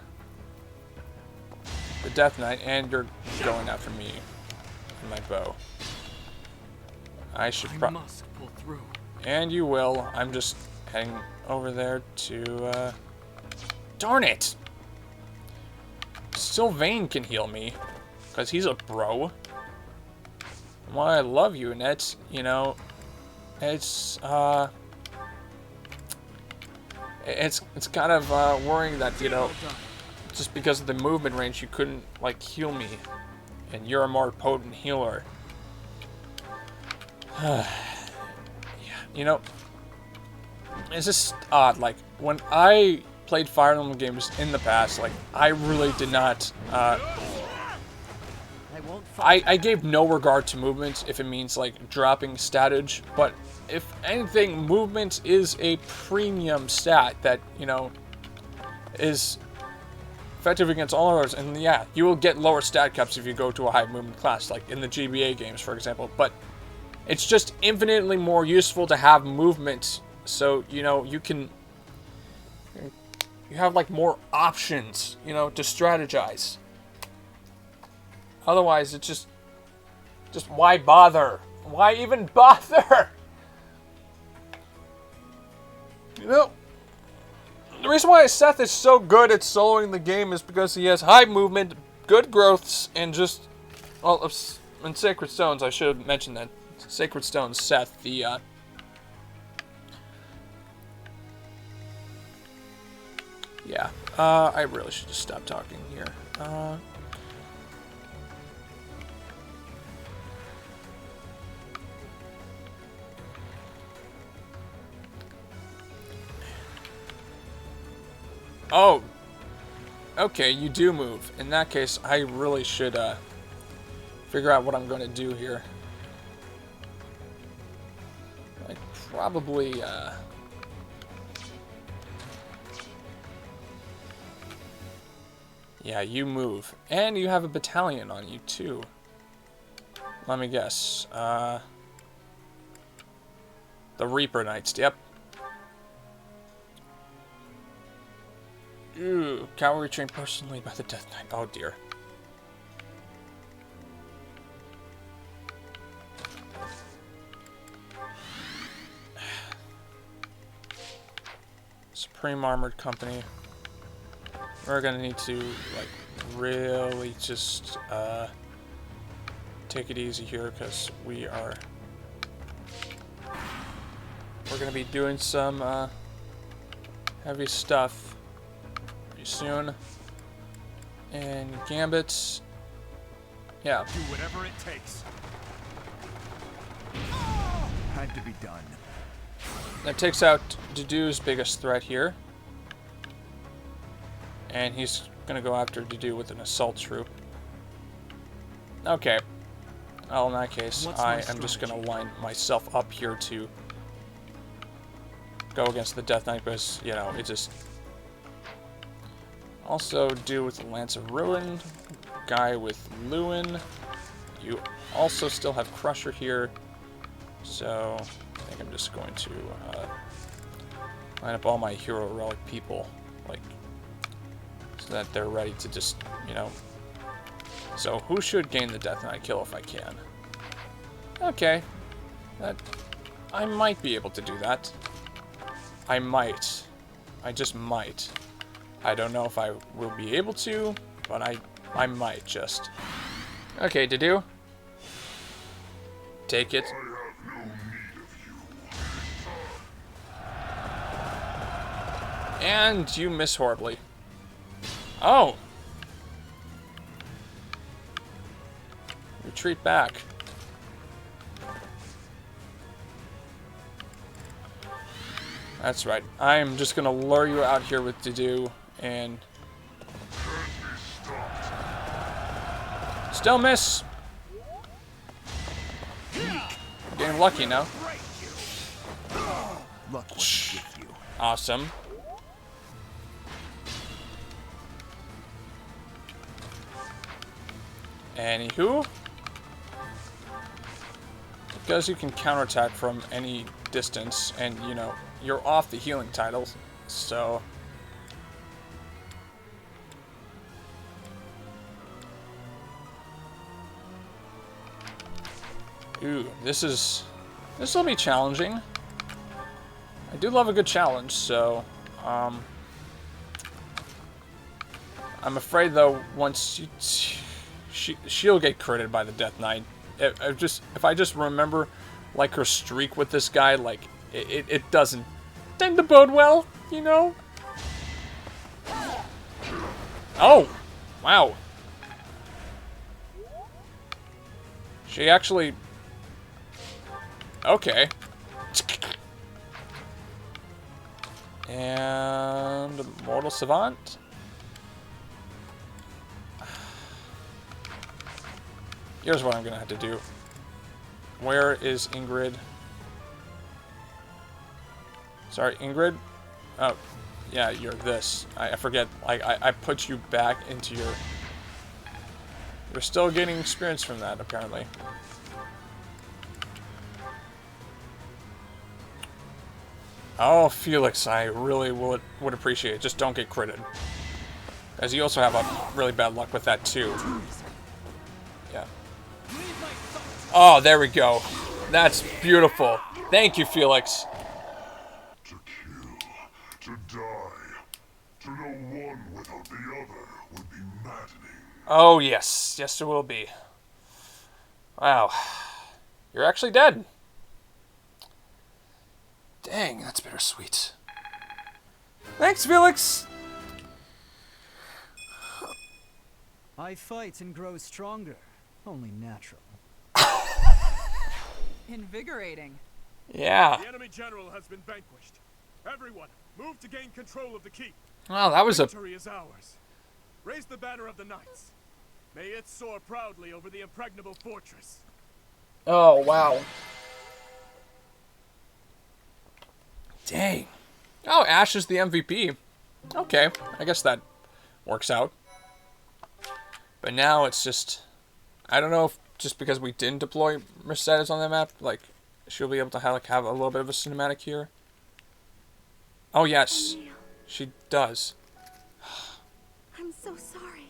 S1: Death Knight, and you're going after me with my bow. I must
S9: pull through.
S1: And you will. I'm just heading over there to, Darn it! Sylvain can heal me, because he's a bro. Well, I love you, and that's, you know, it's kind of worrying that, you know, just because of the movement range, you couldn't, like, heal me, and you're a more potent healer. Yeah, you know, it's just odd, like, when I played Fire Emblem games in the past, like, I really did not, I gave no regard to movement if it means, like, dropping statage, but if anything, movement is a premium stat that, you know, is effective against all others, and yeah, you will get lower stat caps if you go to a high movement class, like in the GBA games, for example, but it's just infinitely more useful to have movement, so, you know, you have, like, more options, you know, to strategize. Otherwise, it's just why bother? Why even bother? You know, the reason why Seth is so good at soloing the game is because he has high movement, good growths, and just, well, and Sacred Stones, I should have mentioned that. Sacred Stones, Seth, the, yeah, I really should just stop talking here. Oh, okay, you do move. In that case, I really should, figure out what I'm going to do here. I probably, yeah, you move. And you have a battalion on you, too. Let me guess. The Reaper Knights, yep. Ooh, cavalry trained personally by the Death Knight. Oh, dear. Supreme Armored Company. We're gonna need to, like, really just, take it easy here, because we're gonna be doing some, heavy stuff pretty soon. And Gambits, yeah.
S3: Do whatever it takes. Had to be done.
S1: That takes out Dedue's biggest threat here. And he's gonna go after Dedue with an assault troop. Okay. Well, in that case, I am just gonna line myself up here to go against the Death Knight, because, you know, it just... Also do with the Lance of Ruin, guy with Lewin. You also still have Crusher here, so I think I'm just going to line up all my Hero Relic people, like, so that they're ready to just, you know... So who should gain the Death Knight kill if I can? Okay, I might be able to do that. I might. I just might. I don't know if I will be able to, but I might just. Okay, Dedue. Take it. And you miss horribly. Oh! Retreat back. That's right. I'm just gonna lure you out here with Dedue and... Still miss! Getting lucky now.
S3: Luck was with you.
S1: Awesome. Anywho, because you can counterattack from any distance, and you know you're off the healing titles, so. Ooh, this will be challenging. I do love a good challenge, so I'm afraid though once she'll get critted by the Death Knight. If I just remember like her streak with this guy, like it doesn't tend to bode well, you know. Oh, wow. She actually. Okay. And Mortal Savant. Here's what I'm gonna have to do. Where is Ingrid? Sorry, Ingrid? Oh, yeah, you're this. I forget. I put you back into your... You're still getting experience from that, apparently. Oh, Felix, I really would appreciate it. Just don't get critted. As you also have a really bad luck with that, too. Yeah. Oh, there we go. That's beautiful. Thank you, Felix.
S7: To kill, to die, to know one without the other would be maddening.
S1: Oh, yes. Yes, it will be. Wow. You're actually dead. Dang, that's bittersweet. Thanks, Felix.
S9: I fight and grow stronger. Only natural.
S10: Invigorating.
S1: Yeah.
S6: The enemy general has been vanquished. Everyone, move to gain control of the keep.
S1: Well, that was a...
S6: Victory is ours. Raise the banner of the knights. May it soar proudly over the impregnable fortress.
S1: Oh, wow. Dang. Oh, Ash is the MVP. Okay, I guess that works out. But now it's just... I don't know if just because we didn't deploy Mercedes on the map, like, she'll be able to have a little bit of a cinematic here. Oh, yes. She does.
S4: I'm so sorry.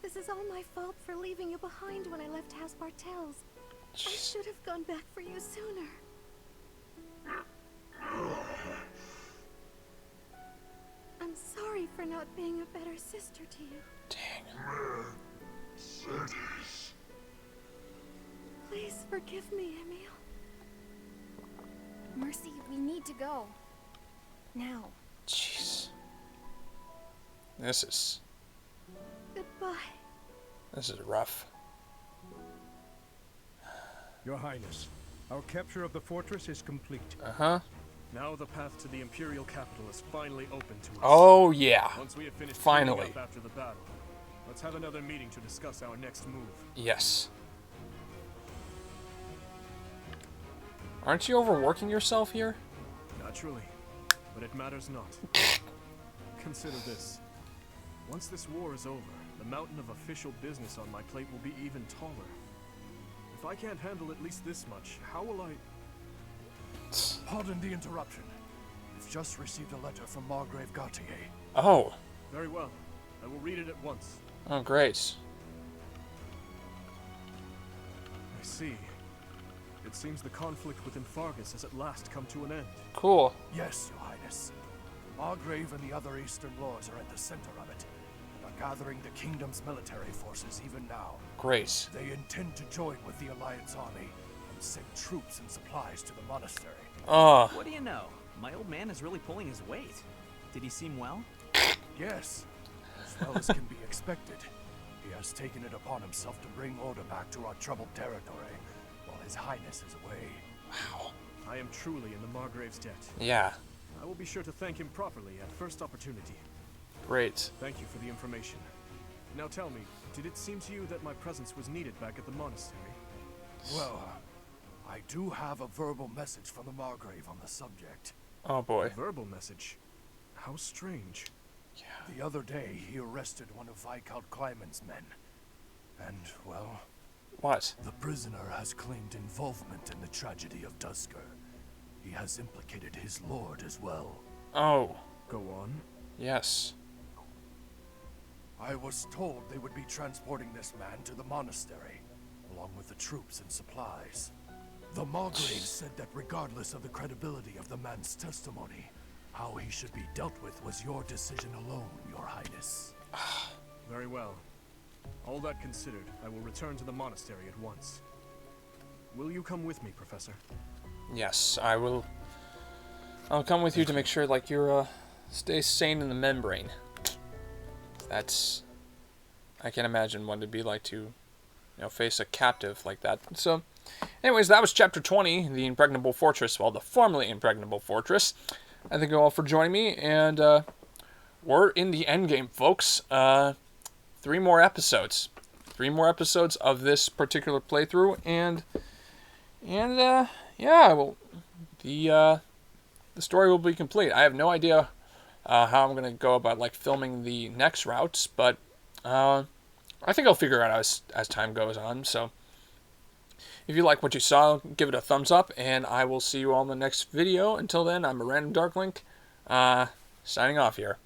S4: This is all my fault for leaving you behind when I left Caspar Tells. I should have gone back for you sooner. I'm sorry for not being a better sister to you.
S1: Dang.
S7: Mercedes.
S4: Please forgive me, Emil.
S11: Mercy, we need to go. Now.
S1: Jeez. This is rough.
S2: Your Highness, our capture of the fortress is complete.
S1: Uh-huh.
S6: Now the path to the Imperial capital is finally open to us.
S1: Oh, yeah.
S6: Once we have finished
S1: finally.
S6: cleaning up after the battle, let's have another meeting to discuss our next move.
S1: Yes. Aren't you overworking yourself here?
S6: Naturally, but it matters not. Consider this. Once this war is over, the mountain of official business on my plate will be even taller. If I can't handle at least this much, how will I...
S12: Pardon the interruption. We've just received a letter from Margrave Gautier.
S1: Oh.
S6: Very well. I will read it at once.
S1: Oh, great.
S6: I see. It seems the conflict within Fargus has at last come to an end.
S1: Cool.
S12: Yes, Your Highness. Margrave and the other Eastern Lords are at the center of it, and are gathering the kingdom's military forces even now.
S1: Great.
S12: They intend to join with the Alliance army and send troops and supplies to the monastery.
S1: Oh.
S9: What do you know? My old man is really pulling his weight. Did he seem well?
S12: Yes, as well as can be expected. He has taken it upon himself to bring order back to our troubled territory, while His Highness is away.
S1: Wow.
S6: I am truly in the Margrave's debt.
S1: Yeah.
S6: I will be sure to thank him properly at first opportunity.
S1: Great.
S6: Thank you for the information. Now tell me, did it seem to you that my presence was needed back at the monastery?
S12: Well, I do have a verbal message from the Margrave on the subject.
S1: Oh boy.
S6: A verbal message? How strange.
S12: Yeah. The other day, he arrested one of Viscount Kleiman's men. And, well...
S1: What?
S12: The prisoner has claimed involvement in the tragedy of Tusker. He has implicated his lord as well.
S1: Oh.
S6: Go on.
S1: Yes.
S12: I was told they would be transporting this man to the monastery, along with the troops and supplies. The Margrave said that regardless of the credibility of the man's testimony, how he should be dealt with was your decision alone, Your Highness.
S6: Very well. All that considered, I will return to the monastery at once. Will you come with me, Professor?
S1: Yes, I will. I'll come with you to make sure, like, you're, stay sane in the membrane. That's... I can't imagine what it'd be like to, you know, face a captive like that. So, anyways, that was Chapter 20, The Impregnable Fortress. Well, the formerly Impregnable Fortress. I thank you all for joining me, and, we're in the endgame, folks. 3 more episodes. 3 more episodes of this particular playthrough, and yeah, well, the story will be complete. I have no idea how I'm gonna go about like filming the next routes, but I think I'll figure it out as time goes on. So if you like what you saw, give it a thumbs up, and I will see you all in the next video. Until then, I'm a Random Darklink, signing off here.